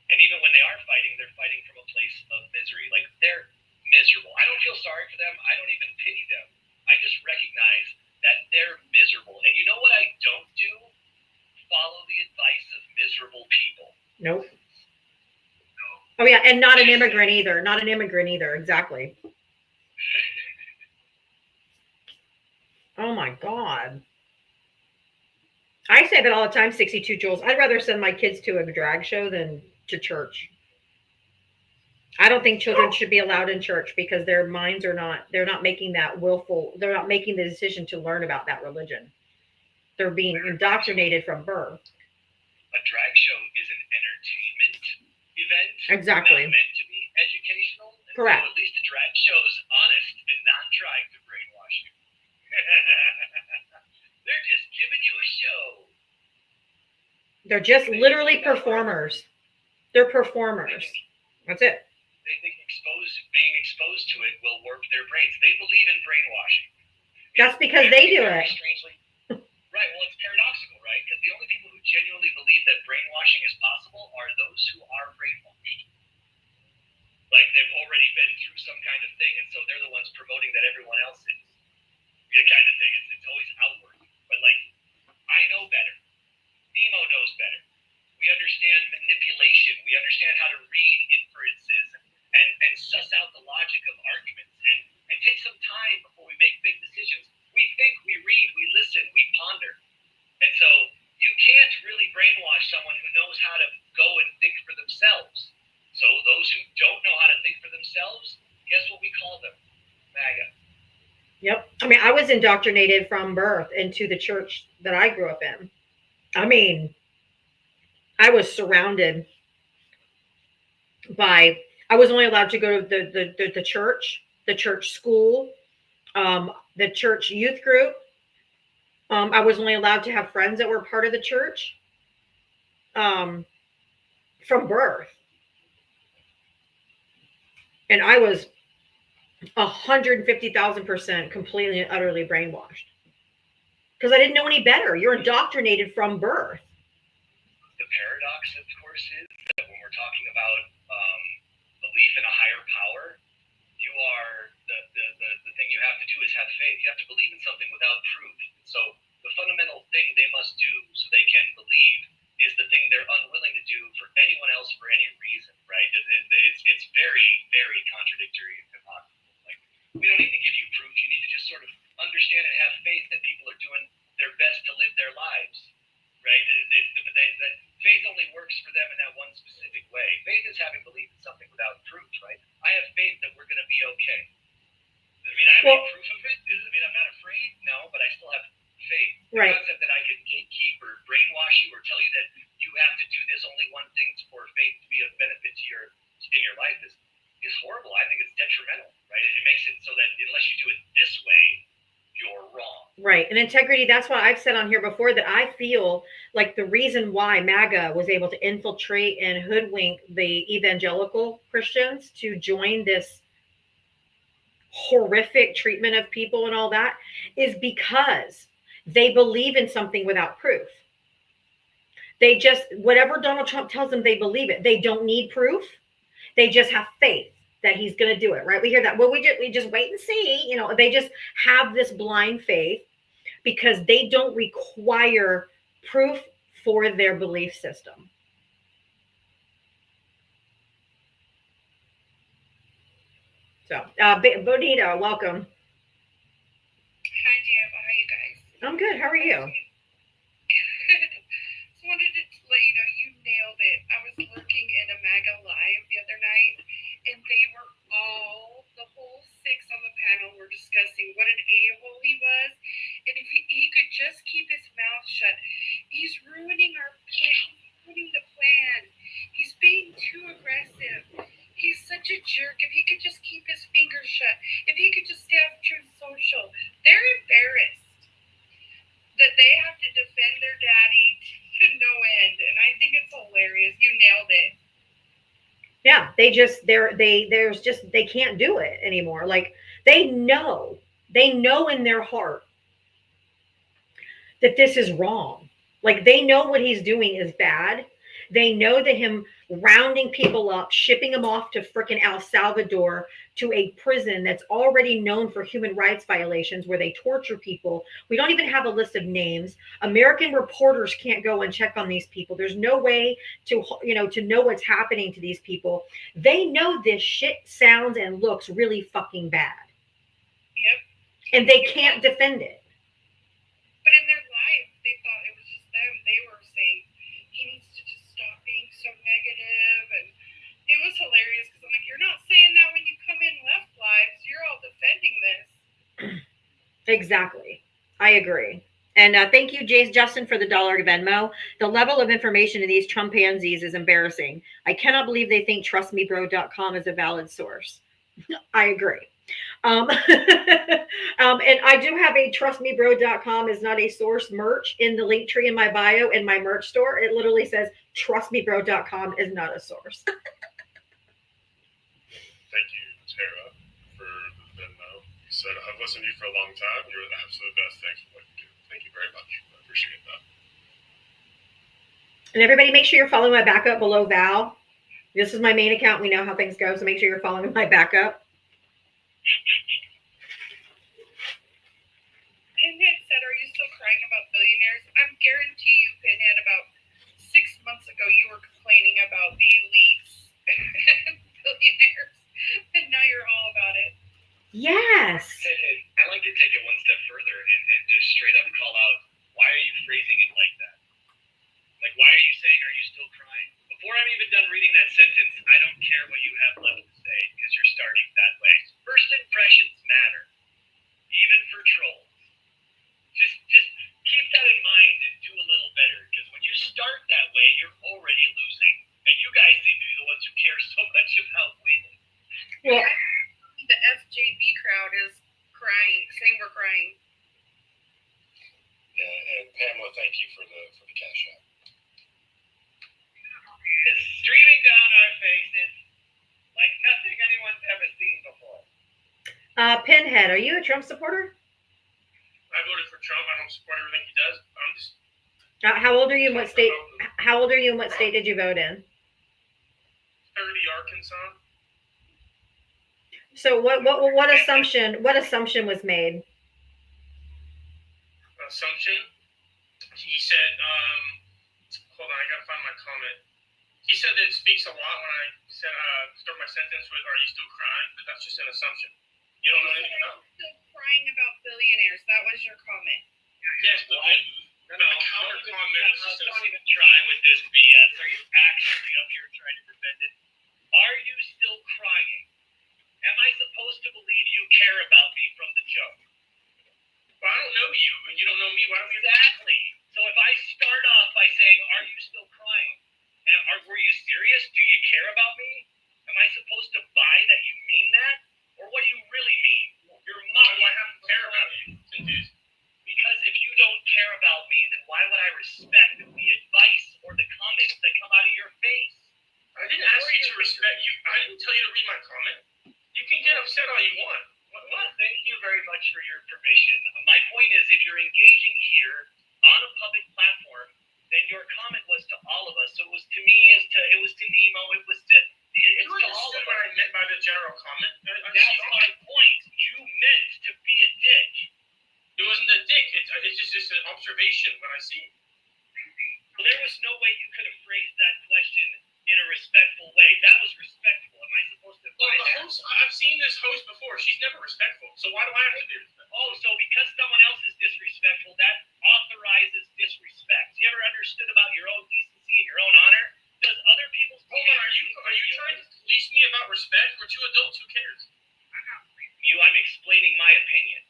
And even when they are fighting, they're fighting from a place of misery. Like, they're miserable. I don't feel sorry for them. I don't even pity them. I just recognize that they're miserable. And you know what I don't do? Follow the advice of miserable people. Nope. Oh, yeah, and not an immigrant either. Not an immigrant either. Exactly. Oh, my God. I say that all the time, 62 Joules. I'd rather send my kids to a drag show than to church. I don't think children should be allowed in church because their minds are not, they're not making that willful, they're not making the decision to learn about that religion. They're being indoctrinated from birth. A drag show is an entertainment event. Exactly. Not meant to be educational. Correct. So at least the drag show is honest and not trying to brainwash you. They're just giving you a show. They're just literally performers. They're performers. That's it. They think being exposed to it will warp their brains. They believe in brainwashing. That's because they do it. Strangely, right. Well, it's paradoxical, right? Because the only people who genuinely believe believe that brainwashing is possible are those who are brainwashed. Like they've already been through some kind of thing, and so they're the ones promoting that everyone else is. The kind of thing. It's always outward. But like, I know better. Nemo knows better. We understand manipulation. We understand how to read inferences and suss out the logic of arguments and take some time before we make big decisions. We think, we read, we listen, we ponder. And so you can't really brainwash someone who knows how to go and think for themselves. So those who don't know how to think for themselves, guess what we call them? MAGA. Yep. I mean, I was indoctrinated from birth into the church that I grew up in. I mean, I was surrounded by, I was only allowed to go to the church school, the church youth group. I was only allowed to have friends that were part of the church from birth. And I was 150,000% completely and utterly brainwashed because I didn't know any better. You're indoctrinated from birth. The paradox, of course, is that when we're talking about belief in a higher power, you are the thing you have to do is have faith. You have to believe in something without proof. So the fundamental thing they must do so they can believe is the thing they're unwilling to do for anyone else for any reason, right? It's very, very contradictory and hypocritical. Like, we don't need to give you proof. You need to just sort of understand and have faith that people are doing their best to live their lives, right? Faith only works for them in that one specific way. Faith is having belief in something without proof, right? I have faith that we're going to be okay. Does it mean I have any proof of it? Does it mean I'm not afraid? No, but I still have faith. The Right. concept that I can gatekeep or brainwash you or tell you that you have to do this only one thing for faith to be of benefit to in your life is horrible. I think it's detrimental, right? It makes it so that unless you do it this way, you're wrong. Right. And integrity, that's why I've said on here before that I feel like the reason why MAGA was able to infiltrate and hoodwink the evangelical Christians to join this horrific treatment of people and all that is because they believe in something without proof. They just, whatever Donald Trump tells them, they believe it. They don't need proof. They just have faith that he's going to do it, right? We hear that. Well, we just wait and see. You know, they just have this blind faith because they don't require proof for their belief system. So, Bonita, welcome. Hi, Diava. How are you guys? I'm good. How are you? Just wanted to let you know you nailed it. I was looking in a MAGA live the other night, and they were all, the whole 6 on the panel were discussing what an a-hole he was, and if he could just keep his mouth shut. He's ruining our plan. He's ruining the plan. He's being too aggressive. He's such a jerk. If he could just keep his fingers shut, if he could just stay off Truth Social, they're embarrassed that they have to defend their daddy to no end, and I think it's hilarious. You nailed it. Yeah, they can't do it anymore. Like they know in their heart that this is wrong. Like they know what he's doing is bad. They know that him rounding people up, shipping them off to frickin' El Salvador to a prison that's already known for human rights violations where they torture people. We don't even have a list of names. American reporters can't go and check on these people. There's no way to know what's happening to these people. They know this shit sounds and looks really fucking bad. Yep. And they can't defend it. But in their life, they thought it was just them. They were saying, he needs to just stop being so negative, and it was hilarious because I'm like, you're not saying that when you come in left lives. You're all defending this. Exactly. I agree. And thank you, Justin, for the $1 Venmo. The level of information in these Trumpansies is embarrassing. I cannot believe they think trustmebro.com is a valid source. I agree. And I do have a trustmebro.com is not a source merch in the link tree in my bio in my merch store. It literally says trustmebro.com is not a source. Thank you, Tara, for the Venmo. You said, I've listened to you for a long time. You're the absolute best. Thanks for what you do. Thank you very much. I appreciate that. And everybody, make sure you're following my backup below Val. This is my main account. We know how things go, so make sure you're following my backup. Pinhead said, "Are you still crying about billionaires?" I'm guarantee you, Pinhead, about 6 months ago, you were complaining about the elites and billionaires, and now you're all about it. Yes. I'd like to take it one step further and just straight up call out, why are you phrasing it like that? Like, why are you saying, are you still crying? Before I'm even done reading that sentence, I don't care what you have left to say, because you're starting that way. First impressions matter, even for trolls. Just keep that in mind and do a little better, because when you start that way, you're already losing. And you guys seem to be the ones who care so much about winning. Well, The FJB crowd is crying, saying we're crying. Yeah, and Pamela, thank you for the cash out. It's streaming down our faces like nothing anyone's ever seen before. Pinhead, are you a Trump supporter? I voted for Trump. I don't support everything he does. I'm just How old are you? And what state? How old are you? And what state did you vote in? 30 Arkansas. So what assumption was made? Assumption. He said, hold on, I gotta find my comment. He said that it speaks a lot when I said start my sentence with "Are you still crying?" But that's just an assumption. You don't know anything about it. Still crying about billionaires. That was your comment. Yes, but the counter comment is just Don't even try with this BS. Are you actually up here trying to defend it? Are you still crying? Am I supposed to believe you care about me from the joke? Well, I don't know you, and you don't know me. Why don't you? Exactly. So if I start off by saying, "Are you still crying?" and were you serious? Do you care about me? Am I supposed to buy that you mean that, or what do you really mean? You're Why do I mocking. have to care about you? Confused. Because if you don't care about me, then why would I respect the advice or the comments that come out of your face? I didn't ask you to respect you. I didn't tell you to read my comment. You can get upset all you want. Well, thank you very much for your permission. My point is, if you're engaging here on a public platform, then your comment was to all of us. So it was to me, it was to Nemo, it was to You all of understood us. what I meant by the general comment. That's my point. You meant to be a dick. It wasn't a dick. It's just an observation when I see it. Well, there was no way you could have phrased that question in a respectful way. That was respectful. Am I supposed to buy Well, the that? host, I've seen this host before. She's never respectful. So why do I have to be respectful? Oh, so because someone else is disrespectful, that authorizes disrespect. You ever understood about your own decency and your own honor? Does other people's Hold on, are you trying to police me about respect? We're two adults. Who cares? I'm explaining my opinion.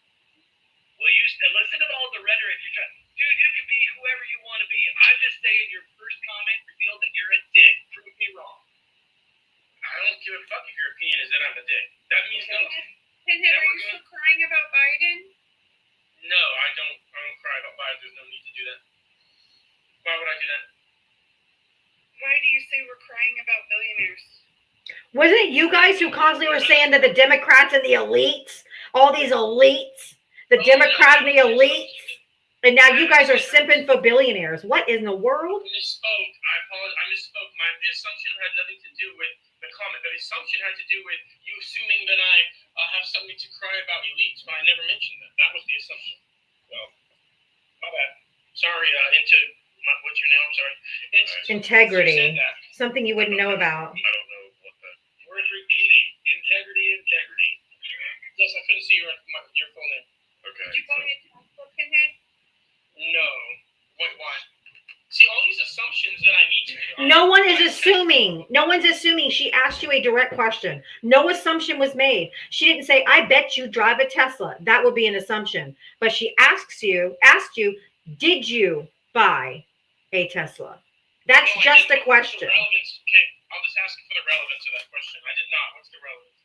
Will you listen to all the rhetoric you're trying? Dude, you can be whoever you want to be. I'm just saying your first comment revealed that you're a dick. Prove me wrong. I don't give a fuck if your opinion is that I'm a dick. That means no. Pinhead, are you still crying about Biden? No, I don't cry about Biden. There's no need to do that. Why would I do that? Why do you say we're crying about billionaires? Wasn't it you guys who constantly were saying that the Democrats and the elites, all these elites, the Democrats and the elites, and now you guys are simping for billionaires? What in the world? I misspoke. I apologize. I misspoke. The assumption had nothing to do with the comment. The assumption had to do with you assuming that I have something to cry about elites, but I never mentioned that. That was the assumption. Well, my bad. Sorry, what's your name? I'm sorry. It's Integrity. You said that. Something you wouldn't know about. I don't know what that. Worth repeating. Integrity. Yes, I couldn't see your full name. Okay. Did you buy a Tesla, Pinhead? No. Wait, why? See, all these assumptions that I need to do. No one is assuming. No one's assuming. She asked you a direct question. No assumption was made. She didn't say, "I bet you drive a Tesla." That would be an assumption. But she asked you, "Did you buy a Tesla?" That's No, I just didn't. a question. The relevance, okay, I'll just ask for the relevance of that question. I did not. What's the relevance?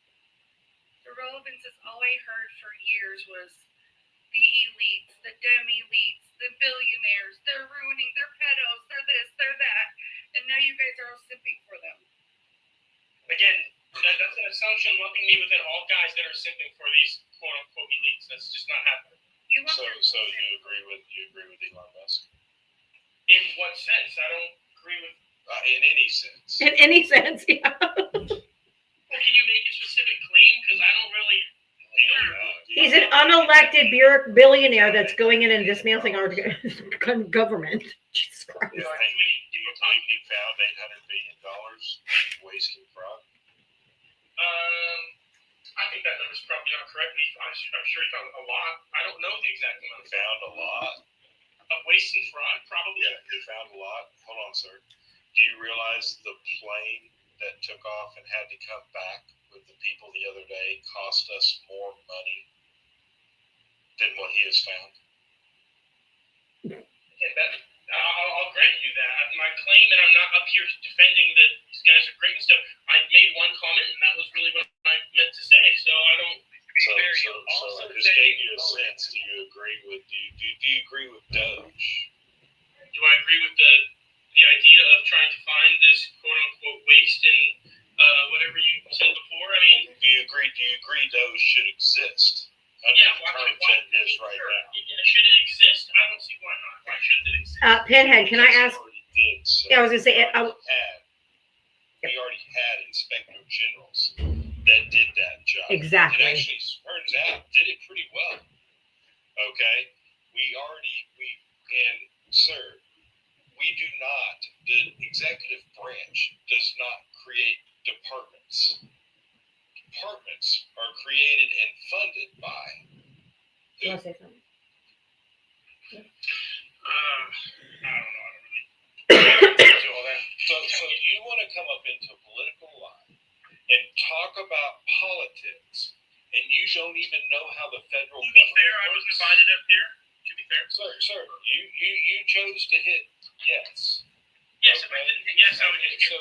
The relevance is all I heard for years was the elites, the demi-elites, the billionaires. They're ruining their pedos. They're this, they're that. And now you guys are all simping for them. Again, that's an assumption lumping me within all guys that are simping for these quote-unquote elites. That's just not happening. You love So your you agree with Elon Musk? In what sense? I don't agree with. In any sense. In any sense, yeah. Well, can you make a specific claim? Because I don't really. He's an unelected billionaire that's going in and dismantling our government. Jesus Christ. Yeah, he found $800 billion waste and fraud. I think that number's probably not correct. I'm sure he found a lot. I don't know the exact amount. He found a lot of waste and fraud, probably. Yeah, he found a lot. Hold on, sir. Do you realize the plane that took off and had to come back with the people the other day cost us more money than what he has found? I'll grant you that. My claim, and I'm not up here defending that these guys are great and stuff. I made one comment, and that was really what I meant to say. So I don't. So I just gave you a sense. Do you agree with? Do you agree with Doge? Do I agree with the idea of trying to find this quote unquote waste and whatever you said before? I mean, do you agree Doge should exist? Under the terms that it is right now. Should it exist? I don't see why not. Why shouldn't it exist? Pinhead, can I ask? Yeah, I was gonna say it. We already had inspector generals that did that job. Exactly. It actually turns out did it pretty well. Okay, and sir, the executive branch does not create departments. Departments are created and funded by. You want to say something? I don't know. So you want to come up into a political line and talk about politics, and you don't even know how the federal government. To be fair, I was invited up here. To be fair, sir, you chose to hit yes. Yes, if I didn't hit yes, I would hit so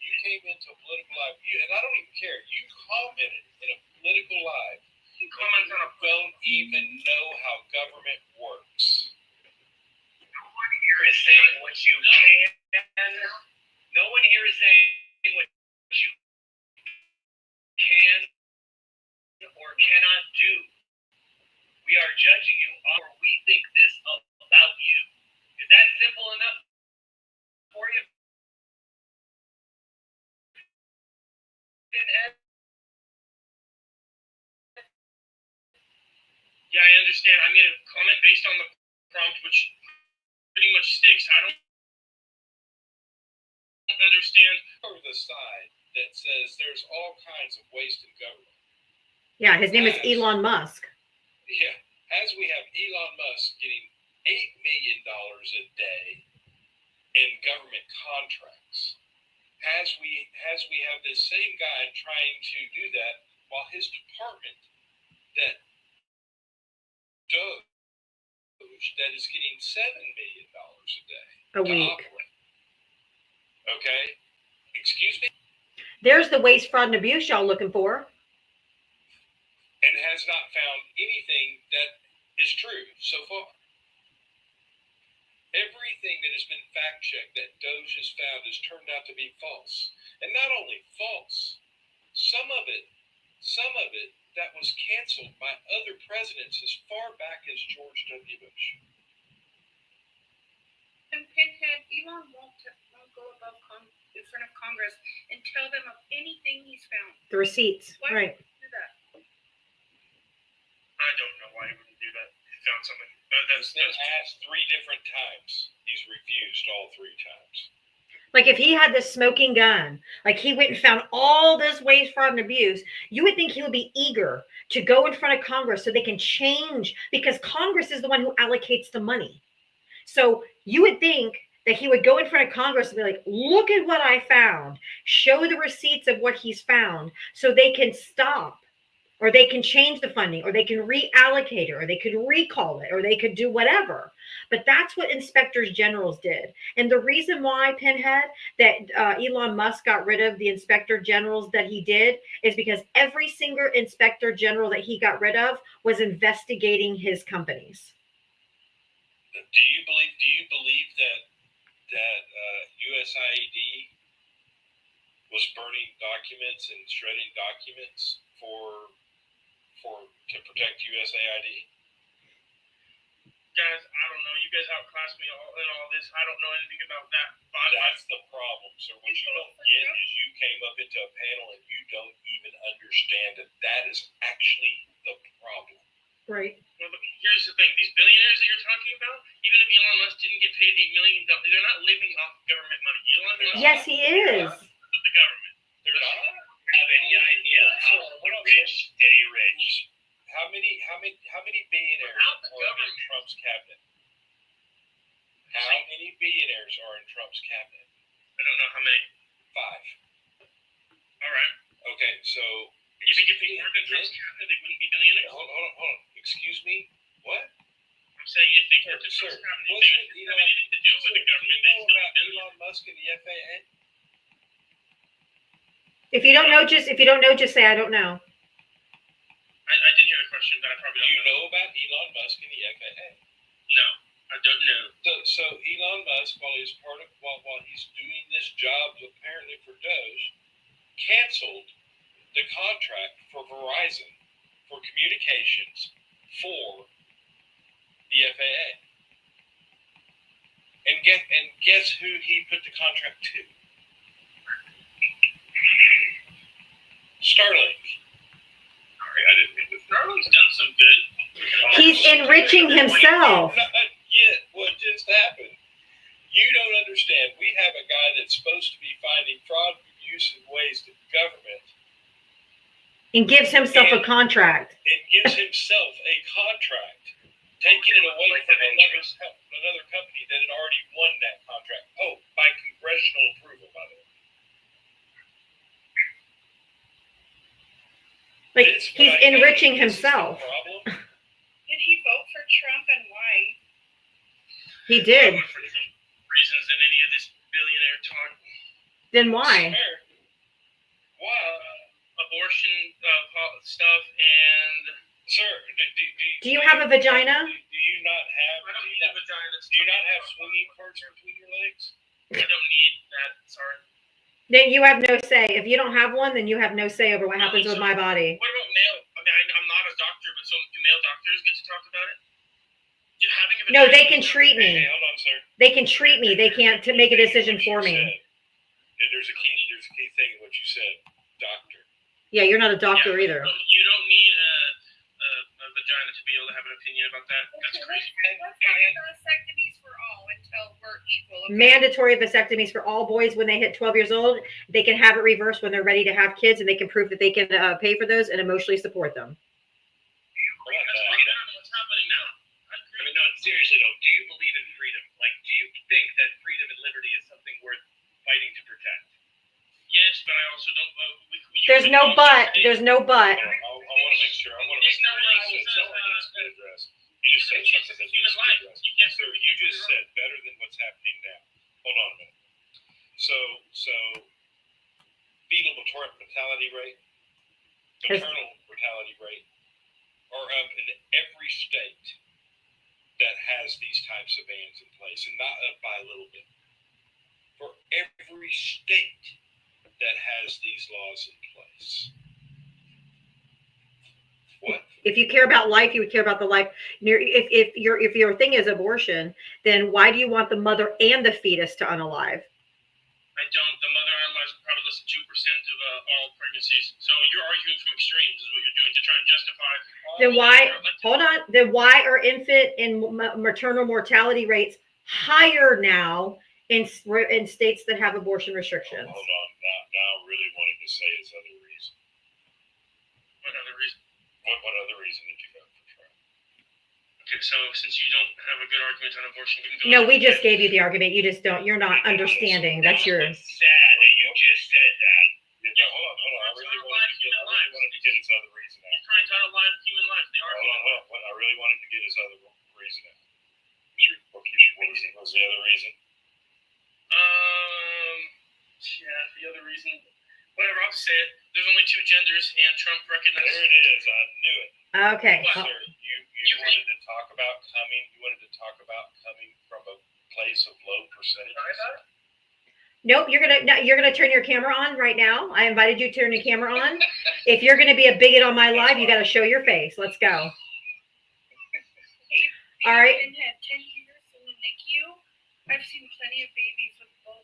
you came into a political live, and I don't even care. You commented in a political live. You comment on a don't even know how government works. No one here is saying what you can. No one here is saying what you can or cannot do. We are judging you on what we think this about you. Is that simple enough for you? Yeah, I understand. I made a comment based on the prompt, which pretty much sticks. I don't understand. Over the side that says there's all kinds of waste in government. Yeah, his name is Elon Musk. Yeah, as we have Elon Musk getting $8 million a day in government contracts, as we have this same guy trying to do that while his department that Doge that is getting $7 million a day a week. Operate. Okay, excuse me. There's the waste, fraud, and abuse y'all looking for. And has not found anything that is true so far. Everything that has been fact-checked that Doge has found has turned out to be false. And not only false, some of it that was canceled by other presidents as far back as George W. Bush. And Pinhead, Elon won't go above in front of Congress and tell them of anything he's found. The receipts, Why right? would he do that? I don't know why he wouldn't do that. He found something. He's been asked 3 different times. He's refused all 3 times. Like if he had this smoking gun, like he went and found all this waste, fraud, and abuse, you would think he would be eager to go in front of Congress so they can change, because Congress is the one who allocates the money. So you would think that he would go in front of Congress and be like, look at what I found, show the receipts of what he's found so they can stop, or they can change the funding, or they can reallocate it, or they could recall it, or they could do whatever. But that's what inspectors generals did. And the reason why, Pinhead, that Elon Musk got rid of the inspector generals that he did is because every single inspector general that he got rid of was investigating his companies. Do you believe that USAID was burning documents and shredding documents to protect USAID? guys, I don't know. You guys outclassed me in all this. I don't know anything about that. That's the problem. So what you don't get is you came up into a panel and you don't even understand that is actually the problem. Right. Well, but here's the thing: these billionaires that you're talking about, even if Elon Musk didn't get paid $8 million, they're not living off government money. Elon Musk Yes, he is. with the government. They're not. Have any idea how the rich stay rich? How many billionaires are in Trump's cabinet? How many billionaires are in Trump's cabinet? I don't know how many. 5. All right. Okay, so You think if they weren't in Trump's cabinet, they wouldn't be billionaires? hold on. Excuse me. What? I'm saying if they weren't in Trump's cabinet, they wouldn't have anything to do with the government. Do you know They'd still about be billionaires. Elon Musk and the FAA? If you don't know, just say I don't know. I didn't hear the question, but I probably Do don't you know about Elon Musk and the FAA? No, I don't know. So Elon Musk, while he's doing this job apparently for Doge, canceled the contract for Verizon for communications for the FAA. And guess who he put the contract to? Starlink. Sorry, I didn't mean to. Starlink's done some good. He's enriching himself. Not yet. What just happened? You don't understand. We have a guy that's supposed to be finding fraud, abuse, and ways to government, And gives himself a contract. and gives himself a contract, taking it away from another company that had already won that contract. Oh, by congressional approval, by the way. Like, This is he's what I think enriching this is the himself. problem. Did he vote for Trump and why? He did. For different reasons than any of this billionaire talk. Then why? Fair. Why? Abortion stuff and. Sir, Do you have a vagina? Do you not have? I don't need a vagina. Do you not have swinging parts between your legs? I don't need that. Sorry. Then you have no say. If you don't have one, then you have no say over what happens with my body. What about male? I mean, I'm not a doctor, but some do male doctors get to talk about it? You having a No, vagina- they can treat Hey, me. hold on, sir. They can treat me. They can't to make a decision for me. There's a key thing in what you said, doctor. Yeah, you're not a doctor either. You don't need a vagina to be able to have an opinion about that. That's crazy. Let's have vasectomies for all until we're equal. Okay? Mandatory vasectomies for all boys when they hit 12 years old. They can have it reversed when they're ready to have kids, and they can prove that they can pay for those and emotionally support them. That's way better than what's happening now. I mean, no, seriously though, do you believe in freedom? Like, do you think that freedom and liberty is something worth fighting to protect? Yes, but I also don't. There's no but. There's no but. I want to make sure. He just said something that needs to be addressed. He just said something that needs to be addressed. Sir, you just said better than what's happening now. Hold on a minute. So fetal mortality rate, maternal mortality rate are up in every state that has these types of bans in place, and not up by a little bit. For every state that has these laws in place. What? If you care about life, you would care about the life. If your thing is abortion, then why do you want the mother and the fetus to unalive? I don't. The mother unalives probably less than 2% of all pregnancies. So you're arguing from extremes, is what you're doing to try and justify. Then why? Hold on. Then why are infant and maternal mortality rates higher now in states that have abortion restrictions? Hold on. Now really wanting to say his other reason. What other reason? What other reason did you go for Trump? Okay, so since you don't have a good argument on abortion, you can go. No, we just gave you the argument. You just don't. You're not understanding. That's your. Sad that you just said that. Yeah, hold on. I really wanted to get his other reason out. You're trying to unalive human life. They are. Hold on. I really wanted to get his other reason out. What was the other reason? Yeah, the other reason. Whatever, I'll say it. There's only 2 genders, and Trump recognizes. There it is. I knew it. Okay. Sir, you wanted to talk about coming. You wanted to talk about coming from a place of low percentages. Nope. You're gonna turn your camera on right now. I invited you to turn your camera on. If you're gonna be a bigot on my live, you got to show your face. Let's go. All right. And had 10 years in the NICU. I've seen plenty of babies with both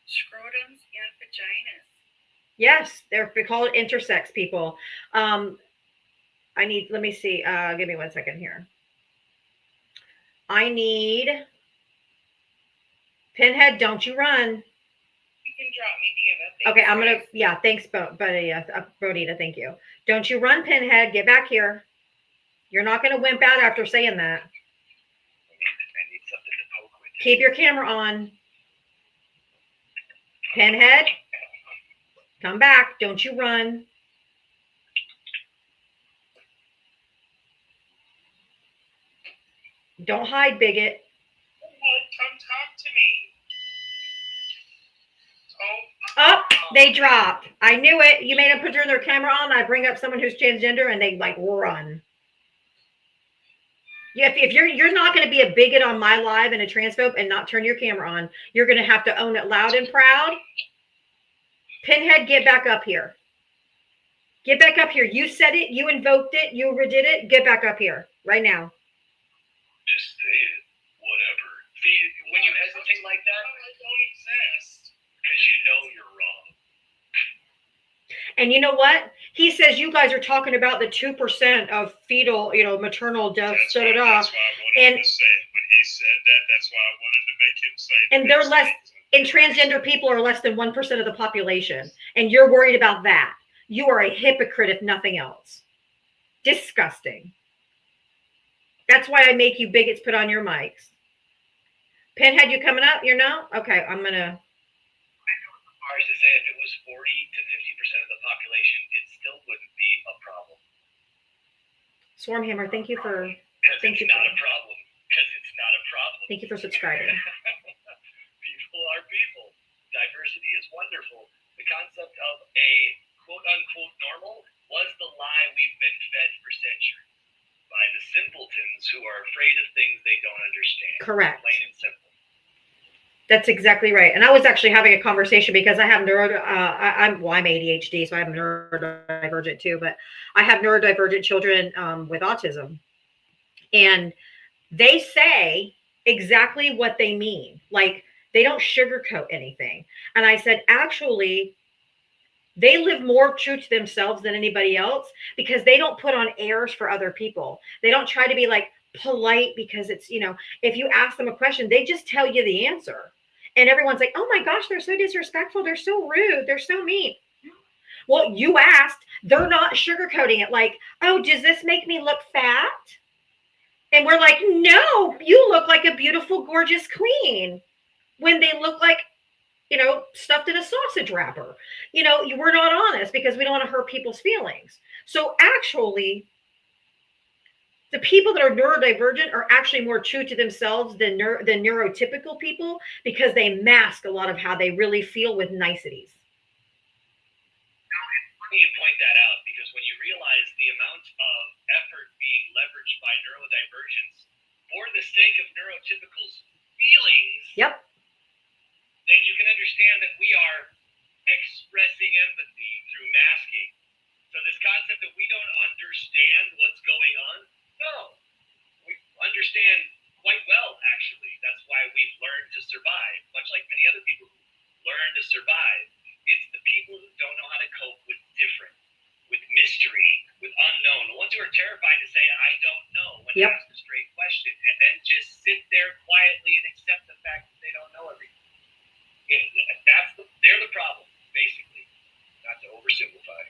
scrotums and vaginas. Yes, they're called intersex people. Let me see. Give me 1 second here. I need Pinhead, don't you run. You can drop me, Diva. Okay, I'm gonna, yeah, thanks, Bonita, thank you. Don't you run, Pinhead, get back here. You're not gonna wimp out after saying that. I need something to poke with. Keep your camera on. Pinhead, come back, don't you run. Don't hide, bigot. Come talk to me. Oh, they dropped. I knew it. You made them put their camera on. I bring up someone who's transgender and they like run. Yeah, if you're not going to be a bigot on my live and a transphobe and not turn your camera on, you're going to have to own it loud and proud. Pinhead, get back up here. Get back up here. You said it. You invoked it. You did it. Get back up here right now. Just say it. Whatever. See, when you hesitate like that, I don't exist. because you know you're wrong. And you know what? He says you guys are talking about the 2% of fetal, maternal deaths. That's why I wanted And- him to say it. When he said that, that's why I wanted to make him say it. And they're less, and transgender people are less than 1% of the population. And you're worried about that. You are a hypocrite, if nothing else. Disgusting. That's why I make you bigots put on your mics. Pinhead, you coming up? You're no? Okay, I'm going to. Ours to say if it was 40 to 50% of the population, it still wouldn't be a problem. Swarmhammer, thank you for Because it's not a problem. Because it's not a problem. Thank you for subscribing. People are people. Diversity is wonderful. The concept of a quote-unquote normal was the lie we've been fed for centuries by the simpletons who are afraid of things they don't understand. Correct. Plain and simple. That's exactly right. And I was actually having a conversation because I have I'm ADHD, so I'm neurodivergent too, but I have neurodivergent children with autism. And they say exactly what they mean. Like, they don't sugarcoat anything. And I said, actually, they live more true to themselves than anybody else because they don't put on airs for other people. They don't try to be like polite because it's, if you ask them a question, they just tell you the answer. And everyone's like, oh my gosh, they're so disrespectful. They're so rude. They're so mean. Well, you asked. They're not sugarcoating it like, oh, does this make me look fat? And we're like, no, you look like a beautiful, gorgeous queen. When they look like, stuffed in a sausage wrapper. We're not honest because we don't want to hurt people's feelings. So actually, the people that are neurodivergent are actually more true to themselves than neurotypical people because they mask a lot of how they really feel with niceties. It's funny you point that out because when you realize the amount of effort being leveraged by neurodivergence for the sake of neurotypicals' feelings, Yep. then you can understand that we are expressing empathy through masking. So this concept that we don't understand what's going on, no, we understand quite well, actually. That's why we've learned to survive, much like many other people who learn to survive. It's the people who don't know how to cope with different, with mystery, with unknown. The ones who are terrified to say, I don't know, when Yep. asked a straight question, and then just sit there quietly and accept the fact that they don't know everything. They're the problem, basically, not to oversimplify.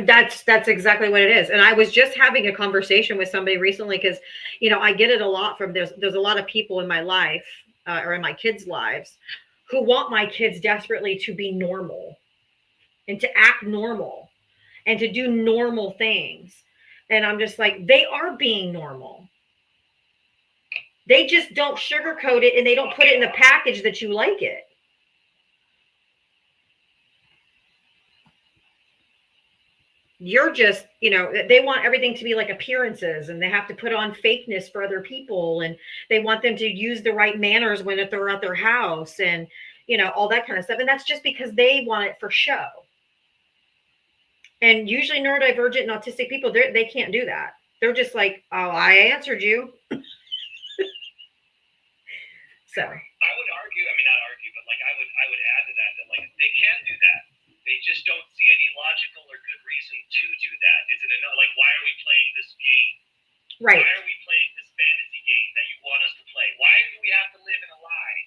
That's exactly what it is. And I was just having a conversation with somebody recently because, I get it a lot from there's a lot of people in my life or in my kids' lives who want my kids desperately to be normal and to act normal and to do normal things. And I'm just like, they are being normal. They just don't sugarcoat it and they don't put it in the package that you like it. You're just, they want everything to be like appearances and they have to put on fakeness for other people and they want them to use the right manners when they're at their house and, all that kind of stuff. And that's just because they want it for show. And usually neurodivergent and autistic people, they can't do that. They're just like, oh, I answered you. So I would argue, I mean, not argue, but like I would add to that like they can do that. They just don't see any logical or good reason to do that. It's an like, why are we playing this game? right. Why are we playing this fantasy game that you want us to play? Why do we have to live in a lie?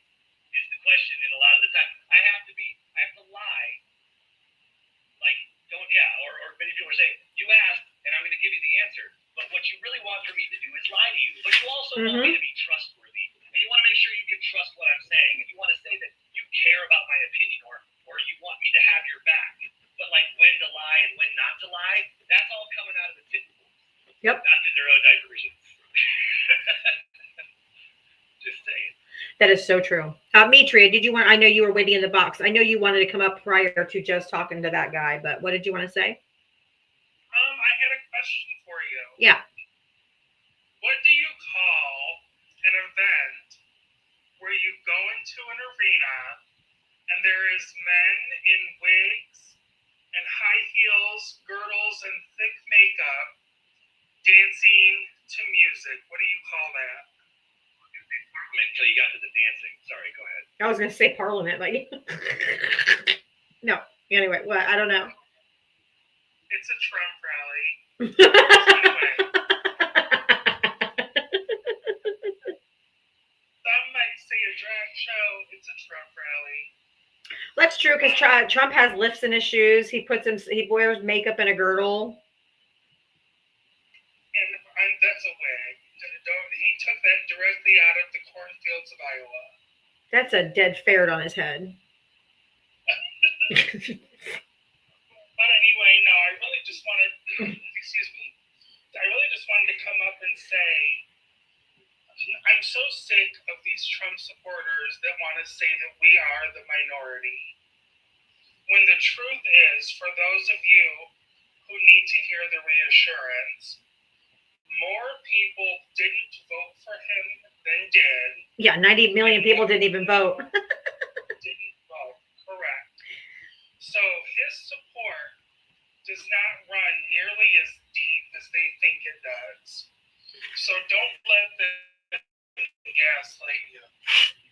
Is the question. And a lot of the time, I have to lie. Like, or many people are saying, you asked, and I'm going to give you the answer. But what you really want for me to do is lie to you. But you also want me to be trustworthy. And you want to make sure you can trust what I'm saying. And you want to say that you care about my opinion or you want me to have your back. But like when to lie and when not to lie, that's all coming out of the tip. Yep. Not the neurodivergence. Just saying. That is so true. Mitria, did you want? I know you were waiting in the box. I know you wanted to come up prior to just talking to that guy, but what did you want to say? I had a question for you. Yeah. What do you call an event where you go into an arena and there is men in wigs and high heels, girdles, and thick makeup dancing to music? What do you call that? Until you got to the dancing. Sorry, go ahead. I was going to say Parliament, like no. Anyway, what? I don't know. It's a Trump rally. Anyway, some might say a drag show. It's a Trump rally. That's true because Trump has lifts in his shoes. He wears makeup and a girdle. And that's a wig. He took that directly out of the cornfields of Iowa. That's a dead ferret on his head. But anyway, no, I really just wanted, I really just wanted to come up and say, I'm so sick of these Trump supporters that want to say that we are the minority. When the truth is, for those of you who need to hear the reassurance, more people didn't vote for him than did. Yeah, 90 million people didn't even vote. Didn't vote, correct. So his support does not run nearly as deep as they think it does. So don't let them gaslight you.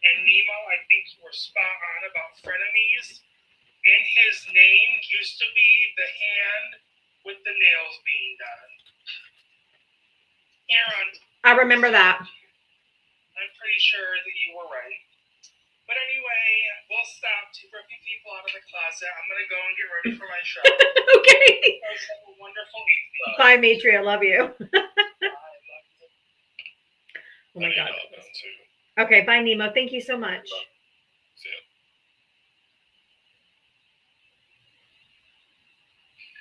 And Nemo, I think you were spot on about frenemies. In his name used to be the hand with the nails being done. Aaron, I remember that. I'm pretty sure that you were right. But anyway, we'll stop ripping people out of the closet. I'm going to go and get ready for my show. Okay. You guys have a wonderful evening. Bye, Mitri. I love you. Oh my God. Okay. Bye, Nemo. Thank you so much. See ya.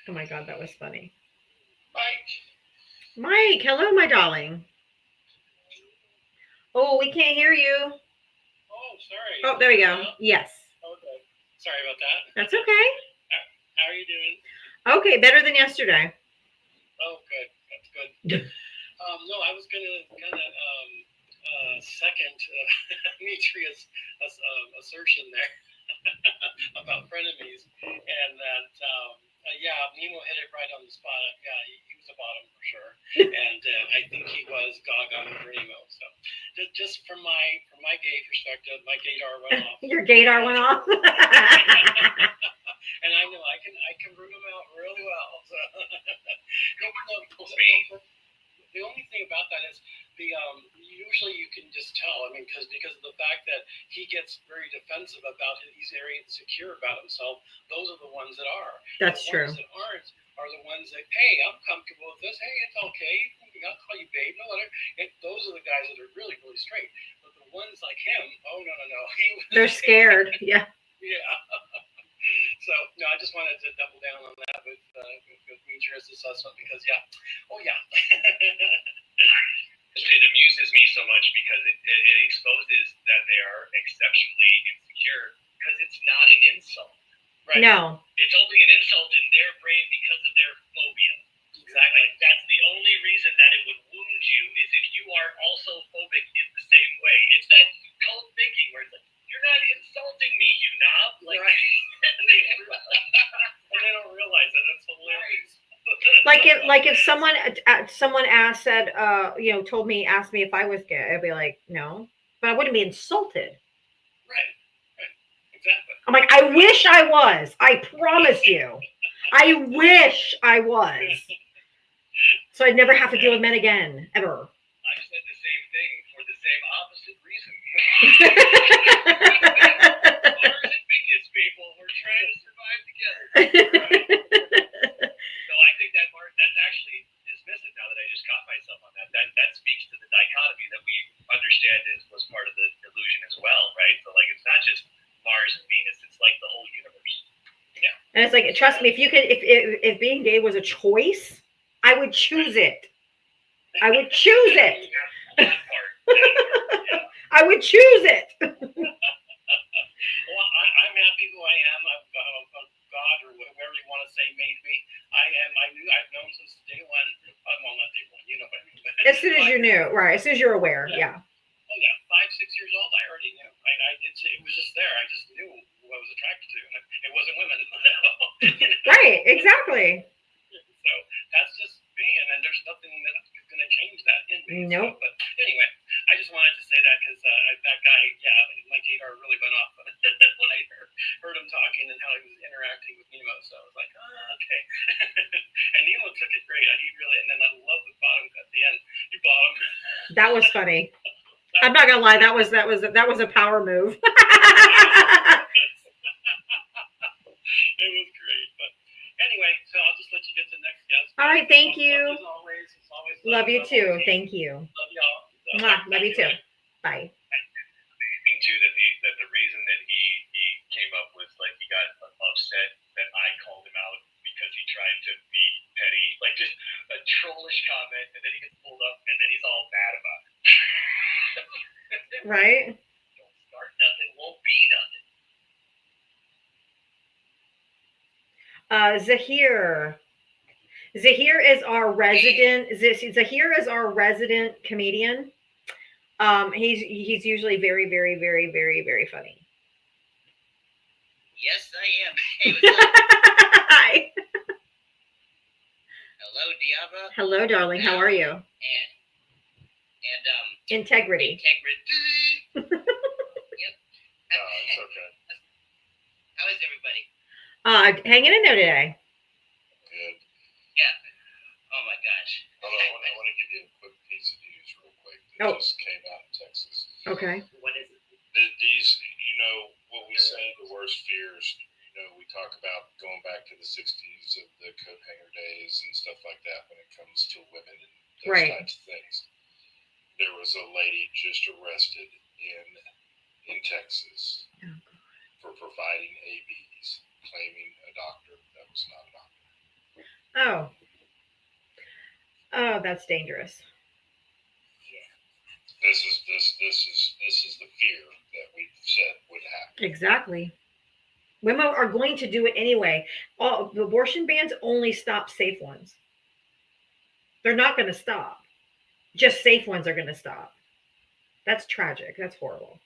Oh my God, that was funny. Mike. Mike, hello, my darling. Oh, we can't hear you. Oh, sorry. Oh, there we go. Yes. Okay. Sorry about that. That's okay. How are you doing? Okay, better than yesterday. Oh, good. That's good. No, I was going to kind of second Mitria's assertion there about frenemies, and that Nemo hit it right on the spot. Yeah, he was a bottom for sure, and I think he was Gaga for Nemo. So just from my gay perspective, my gaydar went off. Your gaydar went off. And I know I can root him out really well. So. The only thing about that is usually you can just tell. I mean, because of the fact that he gets very defensive about it, he's very insecure about himself. Those are the ones that are. That's the true. ones that aren't are the ones that, hey, I'm comfortable with this. Hey, it's okay. I'll call you babe. No, whatever. Those are the guys that are really, really straight. But the ones like him, oh no. They're scared. Yeah. Yeah. So no, I just wanted to double down on that with Mitria's assessment because It amuses me so much because it exposes that they are exceptionally insecure because it's not an insult. Right. No. It's only an insult in their brain because of their phobia. Exactly. Like, that's the only reason that it would wound you is if you are also phobic in the same way. It's that cult thinking where it's like, you're not insulting me, you knob. Like, right. and they don't realize that. It's hilarious. if someone asked said asked me if I was gay, I'd be like, no, but I wouldn't be insulted. Right. Exactly. I'm like, I wish I was. I promise you, I wish I was. So I'd never have to deal with men again, ever. I said the same thing for the same opposite reason. Mars and Venus people, we're trying to survive together. So I think that's actually dismissive now that I just caught myself on that. That speaks to the dichotomy that we understand was part of the illusion as well, right? So like it's not just Mars and Venus, it's like the whole universe. Yeah. And it's like, trust me, if being gay was a choice, I would choose it. I would choose it. That part, yeah. I would choose it. Well, I'm happy who I am. God, or whatever you want to say, made me. I've known since day one. Well, not day one, you know what I mean. As soon as you knew, right? As soon as you're aware, yeah. Oh yeah, 5-6 years old, I already knew. It was just there. I just knew who I was attracted to, and it wasn't women. Right, exactly. So that's just me, and then there's nothing that's going to change that in me. Nope. So, but anyway, I just wanted to say that because that guy, my gaydar really went off when I heard him talking and how he was interacting with Nemo. So I was like, oh, okay. And Nemo took it great. He really, and then I love the bottom at the end. You bottom. That was funny. I'm not gonna lie, that was a power move. It was great, but anyway, so I'll just let you get to the next guest. All right, thank you. As always, it's always Love you too. Thank you. Love y'all. So, Mwah, love you too. Bye. Amazing too that the reason that he came up was like he got upset that I called him out because he tried to be petty, like just a trollish comment, and then he gets pulled up, and then he's all mad about it. Right? Don't start nothing, won't be nothing. Zahir is our resident. Zahir is our resident comedian. He's usually very, very, very, very, very funny. Yes, I am. Hey, what's up? Hi. Hello, Diava. Hello, darling. How are you? And Integrity. Yep. No, it's okay. How is everybody? Hanging in there today. Good. Yeah. Oh my gosh. Hold on, I want to give you a quick piece of news real quick that Oh. just came out in Texas. Okay. What is it? These, what we say, the worst fears, we talk about going back to the 60s of the coat hanger days and stuff like that when it comes to women and those Right. types of things. There was a lady just arrested in Texas for providing ABs, claiming a doctor that was not a doctor. Oh, that's dangerous. This is the fear that we said would happen. Exactly. Women are going to do it anyway. All the abortion bans only stop safe ones. They're not going to stop. Just safe ones are going to stop. That's tragic. That's horrible.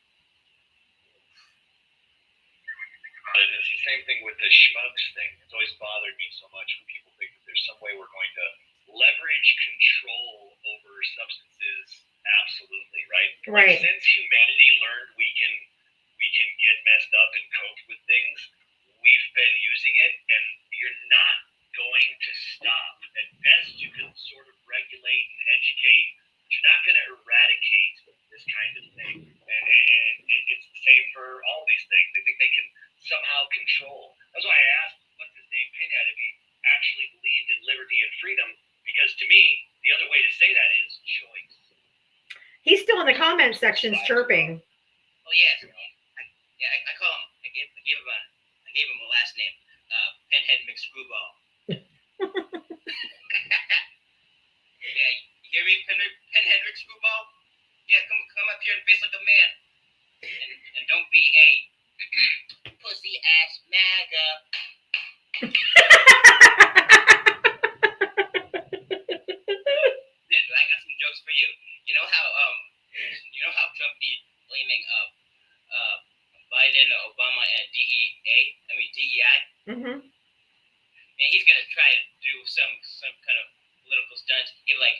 It's the same thing with the schmugs thing. It's always bothered me so much when people think that there's some way we're going to leverage control over substances. Absolutely, right? Right. Since humanity learned we can get messed up and cope with things, we've been using it, and you're not going to stop. At best, you can sort of regulate and educate, but you're not going to eradicate this kind of thing. And it's the same for all these things. They think they can somehow control. That's why I asked, what's his name, Pinhead, if he actually believed in liberty and freedom, because to me, the other way to say that is choice. He's still in the comment sections chirping. Oh yes. I call him. I gave him a last name. Pinhead McScrewball. Yeah, you hear me, Pinhead McScrewball? Yeah, come up here and face like a man. And don't be a pussy ass MAGA. Yeah, I got some jokes for you. You know how Trump be blaming Biden, Obama, and DEI? Mm-hmm. And he's gonna gonna try to do some kind of political stunt. He'd like,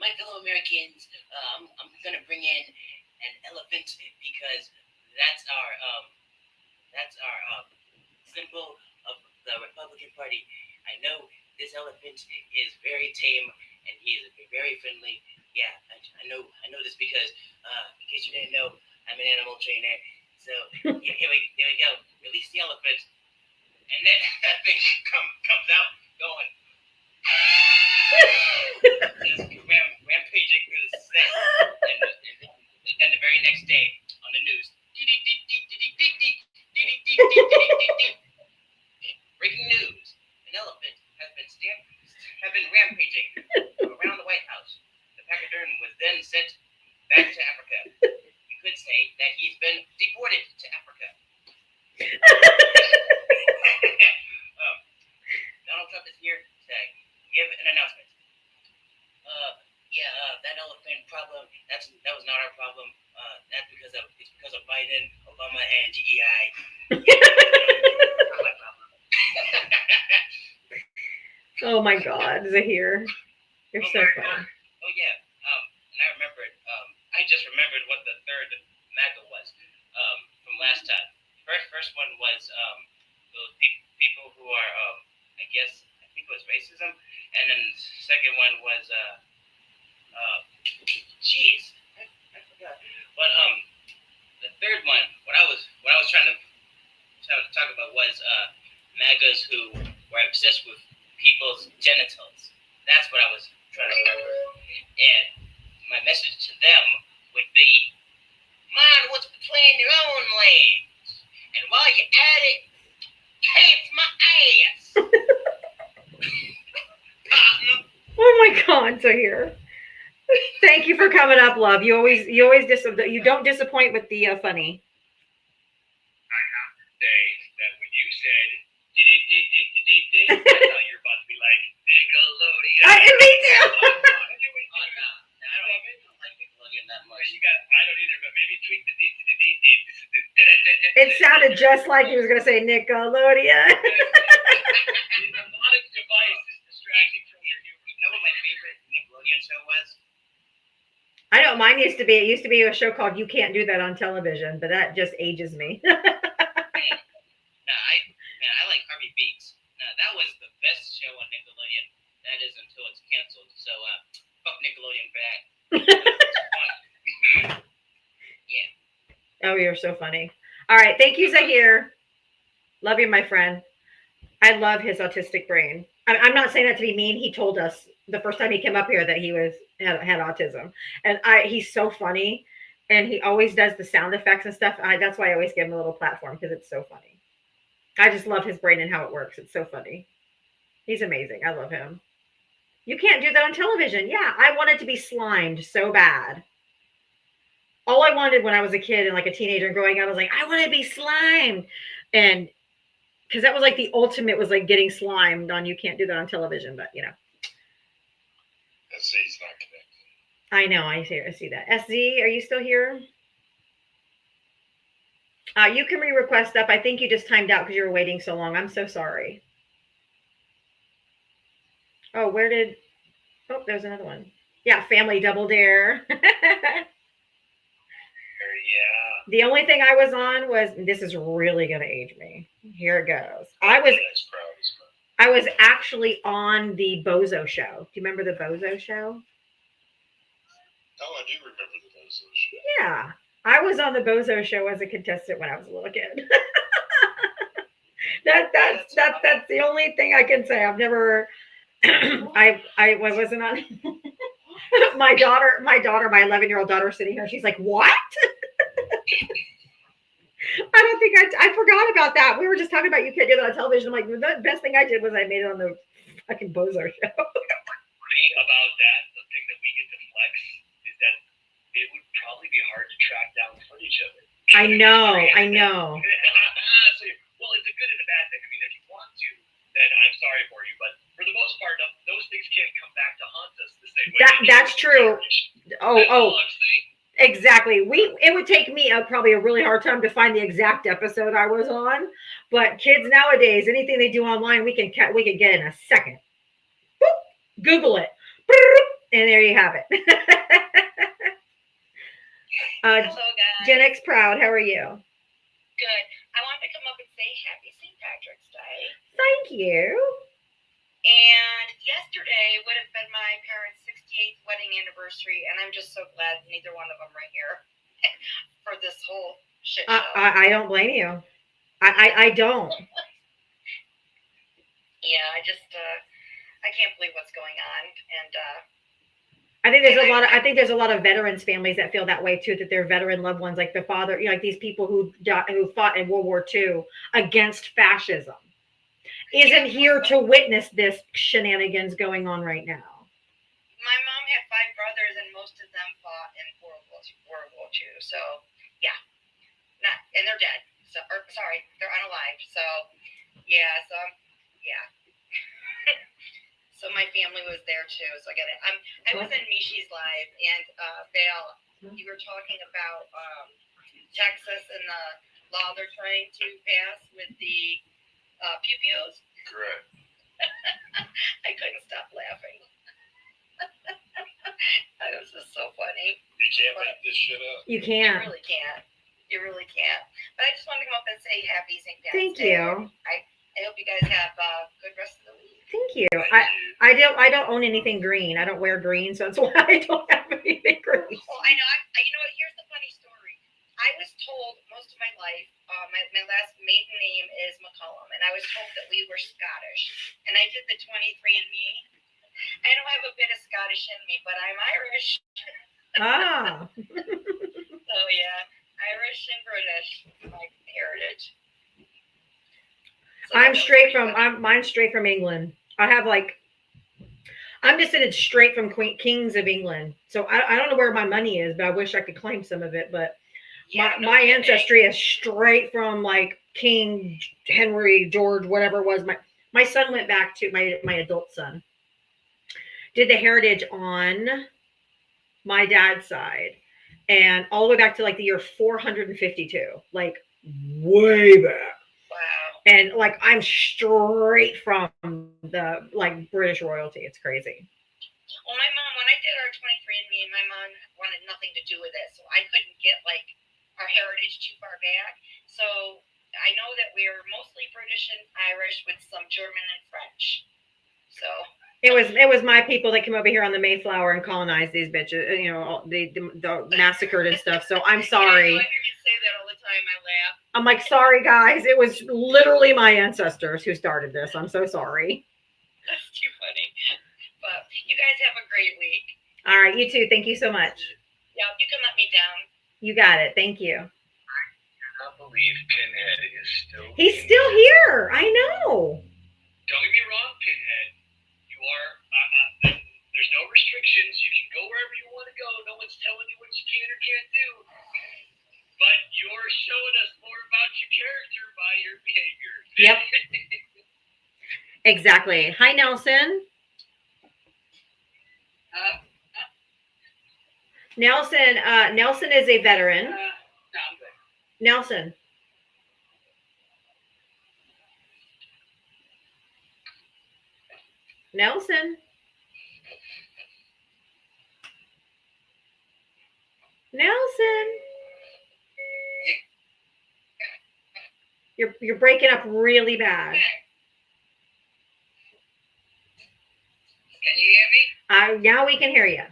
my fellow Americans, I'm gonna bring in an elephant because that's our symbol of the Republican Party. I know this elephant is very tame and he is very friendly. Yeah, I know this because in case you didn't know, I'm an animal trainer. So here we go. Release the elephant, and then that thing comes out going. Just rampaging through the set, and then the very next day on the news, breaking news: an elephant has been rampaging around the White House. The pachyderm was then sent back to Africa. You could say that he's been deported to Africa. Donald Trump is here to give an announcement. That elephant problem, that was not our problem. That's because of Biden, Obama, and DEI. Not my problem. Oh my God, Zahir, you're so funny. Oh yeah. And I remembered. I just remembered what the third MAGA was from last time. First one was those people who are I think it was racism, and then the second one was I forgot. But the third one, what I was trying to talk about was MAGAs who were obsessed with people's genitals. That's what I was trying to remember. And my message to them would be, mind what's between your own legs. And while you're at it, taste my ass. Oh my God, Zahir. Thank you for coming up, love. You don't disappoint with the funny. I have to say that when you said I thought you were about to be like Nickelodeon. Me too. I don't like Nickelodeon that much. I don't either, but maybe tweak the D to the D. It sounded just like he was going to say Nickelodeon. The robotic device is distracting from your humor. You know what my favorite Nickelodeon show was? I know mine used to be a show called You Can't Do That on Television, but that just ages me. I like Harvey Beaks. That was the best show on Nickelodeon. That is until it's canceled. So fuck Nickelodeon for that. Yeah. Oh, you're so funny. All right, thank you, Zahir. Love you, my friend. I love his autistic brain. I'm not saying that to be mean. He told us the first time he came up here that he had autism, and he's so funny, and he always does the sound effects and stuff. That's why I always give him a little platform, because it's so funny. I just love his brain and how it works. It's so funny. He's amazing. I love him. You can't do that on television. Yeah, I wanted to be slimed so bad. All I wanted when I was a kid and like a teenager and growing up, I was like, I want to be slimed, and because that was like the ultimate was like getting slimed on. You can't do that on television, but you know. SZ's not connected. I know. I see that. SZ, are you still here? You can re-request up. I think you just timed out because you were waiting so long. I'm so sorry. Oh, there's another one. Yeah, Family Double Dare. Yeah. The only thing I was on was, this is really going to age me. Here it goes. I was actually on the Bozo Show. Do you remember the Bozo Show? Oh, I do remember the Bozo Show. Yeah. I was on the Bozo Show as a contestant when I was a little kid. That's the only thing I can say. I've never I wasn't on my 11-year-old daughter sitting here. She's like, what? I don't think I forgot about that. We were just talking about you can't do that on television. I'm like, the best thing I did was I made it on the fucking Bozo Show. About that, the thing that we get to flex is that it would probably be hard to track down footage of it. I know. Well, it's a good and a bad thing. I mean, if you want to, then I'm sorry for you. But for the most part, those things can't come back to haunt us the same way. That's true. Exactly. It would take me probably a really hard time to find the exact episode I was on, But kids nowadays, anything they do online, we can get in a second. Boop, Google it, and there you have it. Hello, guys. Gen X Proud, how are you? Good. I wanted to come up and say Happy St. Patrick's Day. Thank you. And yesterday would have been my parents' 68th wedding anniversary, and I'm just so glad neither one of them are here for this whole shit show. I don't blame you. I don't. Yeah, I can't believe what's going on, and I think there's a lot of veterans families that feel that way too. That their veteran loved ones, like the father, like these people who fought in World War II against fascism, isn't here to witness this shenanigans going on right now. My mom had 5 brothers, and most of them fought in World War II. So yeah, and they're dead. So sorry, they're unalive. So yeah. So my family was there too. So I get it. I was in Mishi's live, and Val, you were talking about Texas and the law they're trying to pass with the pew-pews. Correct. I couldn't stop laughing. That was just so funny. You can't make this shit up. You You can't. really can't. You really can't. But I just wanted to come up and say Happy St. Patrick's Thank Day. you. I hope you guys have a good rest of the week. Thank you. Thank you. I don't own anything green. I don't wear green, so that's why I don't have anything green. Oh, I know. You know what? Here's the funny story. I was told most of my life, my last maiden name is McCullum, and I was told that we were Scottish. And I did the 23andMe. I don't have a bit of Scottish in me, but I'm Irish. Ah. So yeah, Irish and British, my heritage. So Mine's straight from England. I'm descended straight from kings of England. So I don't know where my money is, but I wish I could claim some of it. But my ancestry is straight from like King Henry, George, whatever it was. My son went back to my adult son. Did the heritage on my dad's side, and all the way back to like the year 452, like way back. Wow. And like I'm straight from the like British royalty. It's crazy. Well, my mom, when I did our 23andMe, my mom wanted nothing to do with it, so I couldn't get like our heritage too far back. So I know that we're mostly British and Irish with some German and French. So it was my people that came over here on the Mayflower and colonized these bitches. You know, they massacred and stuff. So I'm sorry. I hear you say that all the time. I laugh. I'm like, sorry guys. It was literally my ancestors who started this. I'm so sorry. That's too funny. But you guys have a great week. All right, you too. Thank you so much. Yeah, you can let me down. You got it. Thank you. I cannot believe Pinhead is still. He's still here. I know. Don't get me wrong, Pinhead. You are. There's no restrictions. You can go wherever you want to go. No one's telling you what you can or can't do. But you're showing us more about your character by your behavior. Yep. Exactly. Hi, Nelson. Nelson is a veteran. Nelson. Nelson. Nelson. You're breaking up really bad. Can you hear me? Now we can hear you.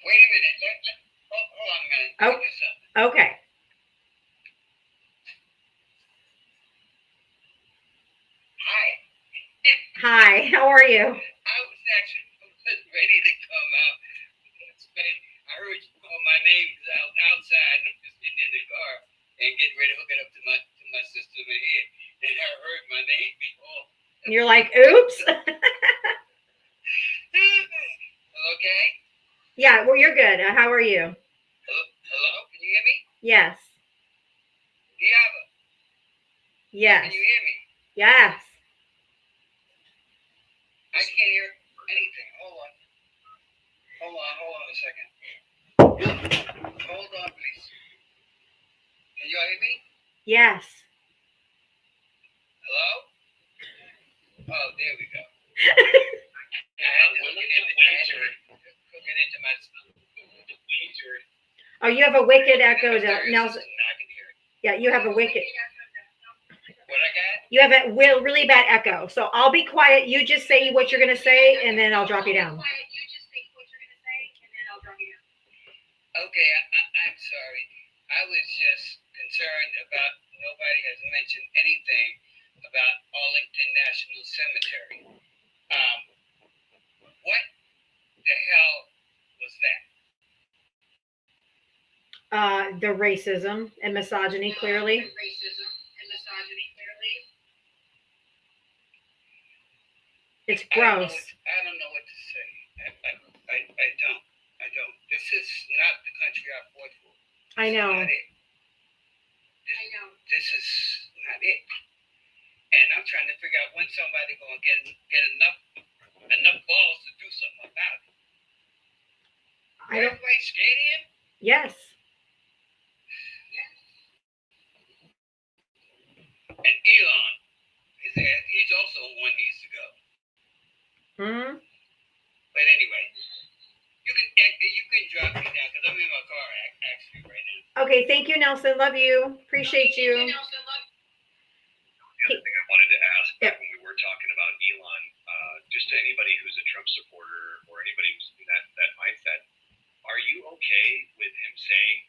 Wait a minute. Hold on a minute. Oh, okay. Hi, how are you? I was actually ready to come out. I heard you call my name outside, and I'm just sitting in the car and getting ready to hook it up to my system in here. And I heard my name before. You're like, oops. Okay? Yeah, well, you're good. How are you? Hello? Can you hear me? Yes. Diava, Yes. can you hear me? Yes. I can't hear anything. Hold on a second. Hold on, please. Can you hear me? Yes. Hello? Oh, there we go. I had to hook it into my wager. Oh, you have a wicked echo, Now I Nelson. can hear it. Yeah, you have a wicked. What I got? You have a really bad echo. So I'll be quiet. You just say what you're gonna say, and then I'll drop you down. Okay, I'm sorry. I was just concerned about nobody has mentioned anything about Arlington National Cemetery. What the hell was that? The racism and misogyny, clearly. It's gross. I don't know what to say. I don't. This is not the country I fought for. I know. Not it. This is not it. And I'm trying to figure out when somebody gonna get enough balls to do something about it. Everybody scared of him? Yes. And Elon, he's also one needs to go. Hmm. But anyway, you can drop me down because I'm in my car actually right now. Okay, thank you, Nelson. Love you. Appreciate you. The other thing I wanted to ask back when we were talking about Elon, just to anybody who's a Trump supporter or anybody who's in that mindset, are you okay with him saying,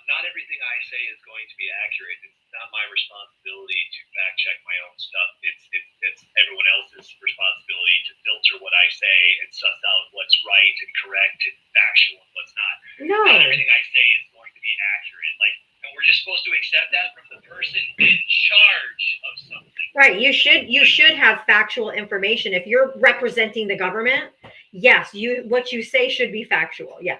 not everything I say is going to be accurate. It's not my responsibility to fact check my own stuff. It's everyone else's responsibility to filter what I say and suss out what's right and correct and factual and what's not. No. Not everything I say is going to be accurate. And we're just supposed to accept that from the person in charge of something. Right. You should have factual information. If you're representing the government, yes, what you say should be factual. Yes.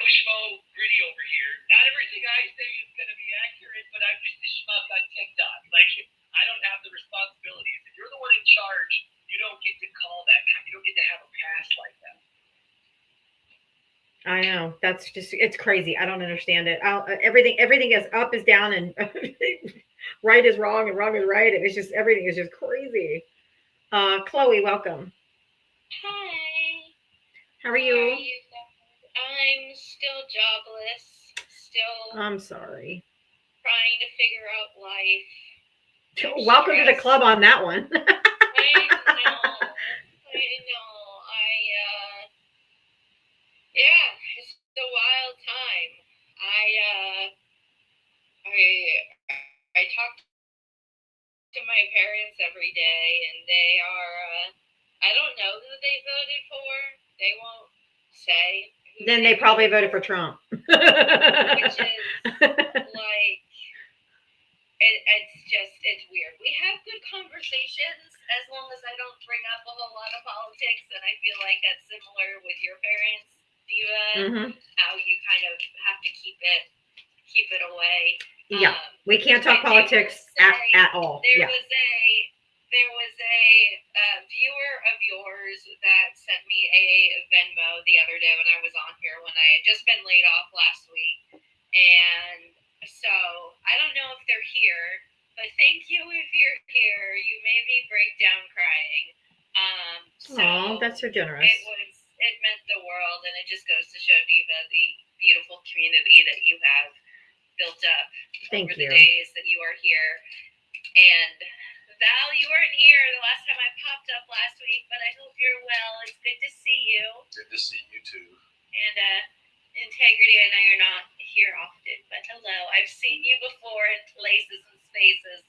Schmo gritty over here. Not everything I say is going to be accurate, but I'm just a schmuck on TikTok. I don't have the responsibilities. If you're the one in charge, you don't get to call that. You don't get to have a pass like that. I know. That's just, it's crazy. I don't understand it. Everything is up is down and right is wrong and wrong is right. It's just, everything is just crazy. Chloe, welcome. Hi. How are you? I'm still jobless, still I'm sorry. trying to figure out life. Welcome to the club on that one. I know. Yeah, it's a wild time. I talk to my parents every day, and they are, I don't know who they voted for. They won't say. Then they probably voted for Trump. Which is it's weird. We have good conversations as long as I don't bring up a whole lot of politics, and I feel like that's similar with your parents, Diva. Mm-hmm. How you kind of have to keep it away. Yeah, we can't talk politics at all. There was a viewer of yours that sent me a Venmo the other day when I was on here when I had just been laid off last week. And so I don't know if they're here, but thank you if you're here. You made me break down crying. Oh, that's so generous. It meant the world, and it just goes to show, Diva, the beautiful community that you have built up over the days that you are here. And Val, you weren't here the last time I popped up last week, but I hope you're well. It's good to see you. Good to see you too. And Integrity, I know you're not here often, but hello. I've seen you before in places and spaces,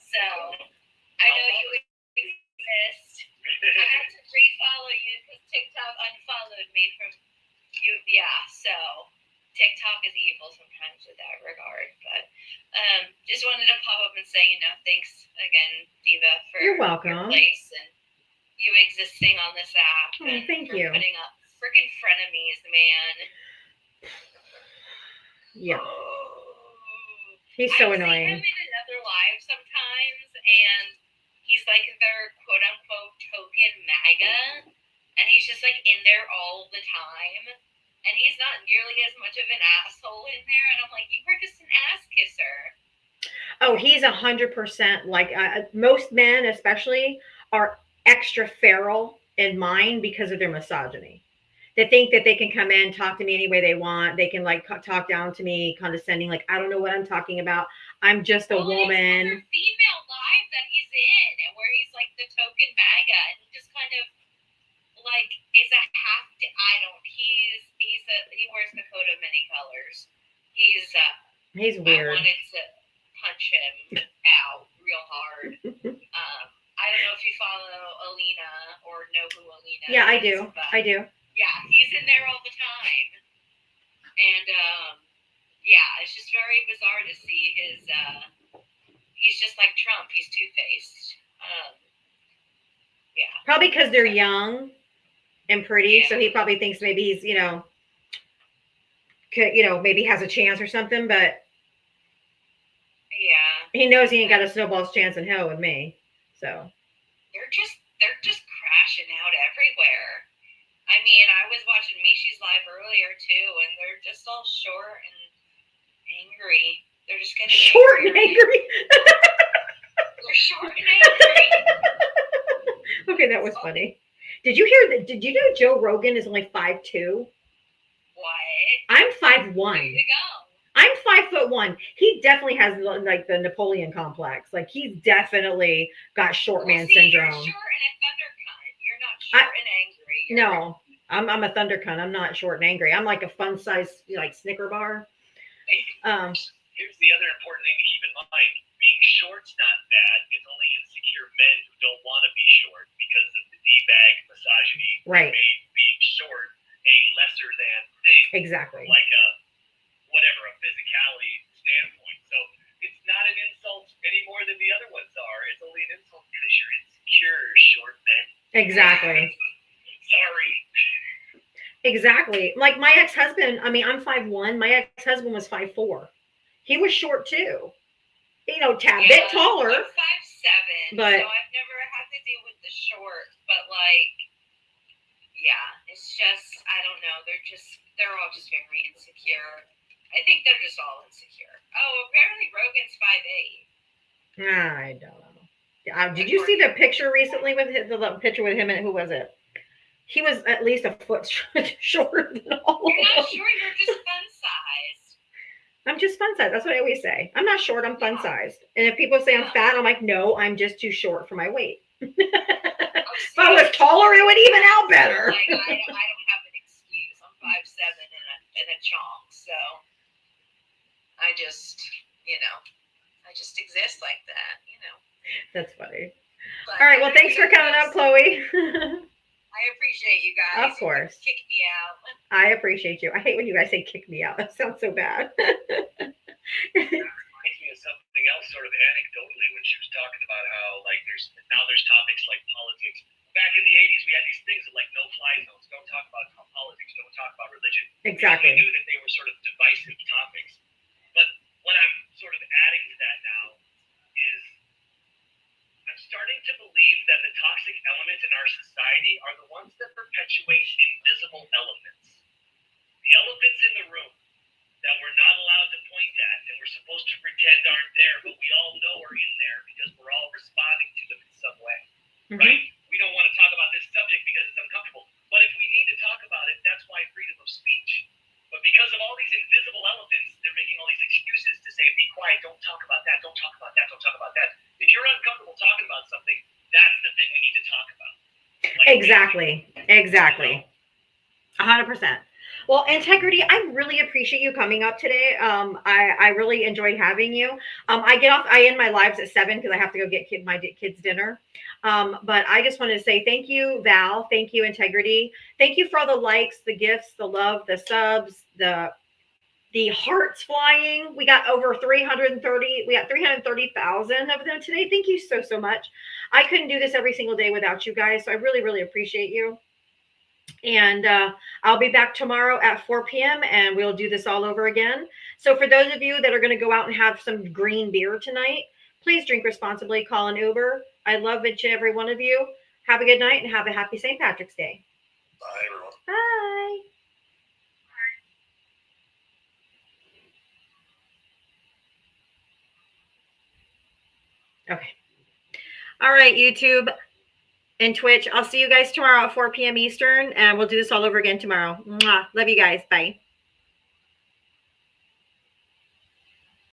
so I know you exist. I had to re-follow you because TikTok unfollowed me from you. Yeah, so TikTok is evil sometimes with that regard, but just wanted to pop up and say, thanks again, Diva, for You're welcome. your place and you existing on this app. Oh, thank you. Putting up freaking frenemies, man. Yeah. He's so annoying. I see him in another live sometimes, and he's like their quote unquote token MAGA, and he's just like in there all the time. and he's not nearly as much of an asshole in there. And I'm like, you were just an ass kisser. Oh, he's 100% like most men, especially, are extra feral in mind because of their misogyny. They think that they can come in, talk to me any way they want. They can like talk down to me, condescending, like I don't know what I'm talking about. I'm just a woman. It's female live that he's in, and where he's like the token MAGA, and he just kind of like is a half. He wears the coat of many colors. He's Weird. I wanted to punch him out real hard. I don't know if you follow Alina or know who Alina Yeah, I is. do. I do. Yeah, he's in there all the time. And yeah, it's just very bizarre to see his he's just like Trump, he's two-faced. Yeah. Probably because they're young and pretty, so he probably thinks maybe he's, maybe has a chance or something, but yeah, he knows he ain't got a snowball's chance in hell with me. So they're just crashing out everywhere. I mean, I was watching Mishi's live earlier too, and they're just all short and angry. They're just getting short and angry. They're short and angry. Okay, that was funny. Did you hear that? Did you know Joe Rogan is only 5'2"? What? I'm 5'1". There you go. I'm 5'1". He definitely has like the Napoleon complex. Like he's definitely got short man syndrome. You're short and a thunder cunt. You're not short and angry. No, I'm a thunder cunt. I'm not short and angry. I'm like a fun size like Snicker bar. Here's the other important thing to keep in mind. Being short's not bad. It's only insecure men who don't want to be short because of the D-bag misogyny. Right. Made being short a lesser than thing. Exactly. Like a physicality standpoint. So it's not an insult any more than the other ones are. It's only an insult because you're insecure, short men. Exactly. Sorry. Exactly. Like my ex-husband, I mean, I'm 5'1". My ex-husband was 5'4". He was short too. Tad bit taller. I'm 5'7", but so I've never had to deal with the short. But like, yeah, it's just I don't know. They're all just very insecure. I think they're just all insecure. Oh, apparently Rogan's 5'8". I don't know. Did you see the picture recently with the picture with him and who was it? He was at least a foot shorter than all of them. You're not short. You're just fun sized. I'm just fun sized. That's what I always say. I'm not short. I'm fun sized. And if people say I'm fat, I'm like, no, I'm just too short for my weight. If I was taller, it would even out better. Like, I don't have an excuse. I'm 5'7" and a chonk, so I just exist like that, That's funny. But all right. Well, thanks for coming up, Chloe. I appreciate you guys. Of course. Kick me out. I appreciate you. I hate when you guys say kick me out. That sounds so bad. Reminds me of something else sort of anecdotally when she was talking about how there's topics like politics. Back in the 80s, we had these things like no-fly zones. Don't talk about politics. Don't talk about religion. Exactly. We knew that they were sort of divisive topics. But what I'm sort of adding to that now is I'm starting to believe that the toxic elements in our society are the ones that perpetuate invisible elephants. The elephants in the room that we're not allowed to point at and we're supposed to pretend aren't there, but we all know are in there because we're all responding to them in some way. Mm-hmm. Right? We don't want to talk about this subject because it's uncomfortable. But if we need to talk about it, that's why freedom of speech. But because of all these invisible elephants, they're making all these excuses to say, be quiet, don't talk about that, don't talk about that, don't talk about that. If you're uncomfortable talking about something, that's the thing we need to talk about. Exactly. 100%. Well, Integrity, I really appreciate you coming up today. I really enjoyed having you. I end my lives at 7 because I have to go get my kids dinner. But I just wanted to say thank you, Val. Thank you, Integrity. Thank you for all the likes, the gifts, the love, the subs, the hearts flying. We got over 330. We got 330,000 of them today. Thank you so much. I couldn't do this every single day without you guys. So I really, really appreciate you. And I'll be back tomorrow at 4 p.m. and we'll do this all over again. So for those of you that are going to go out and have some green beer tonight, please drink responsibly, call an Uber. I love each and every one of you. Have a good night and have a happy St. Patrick's Day. Bye, everyone. Bye. Okay. All right, YouTube and Twitch. I'll see you guys tomorrow at 4 p.m. Eastern, and we'll do this all over again tomorrow. Mwah. Love you guys. Bye.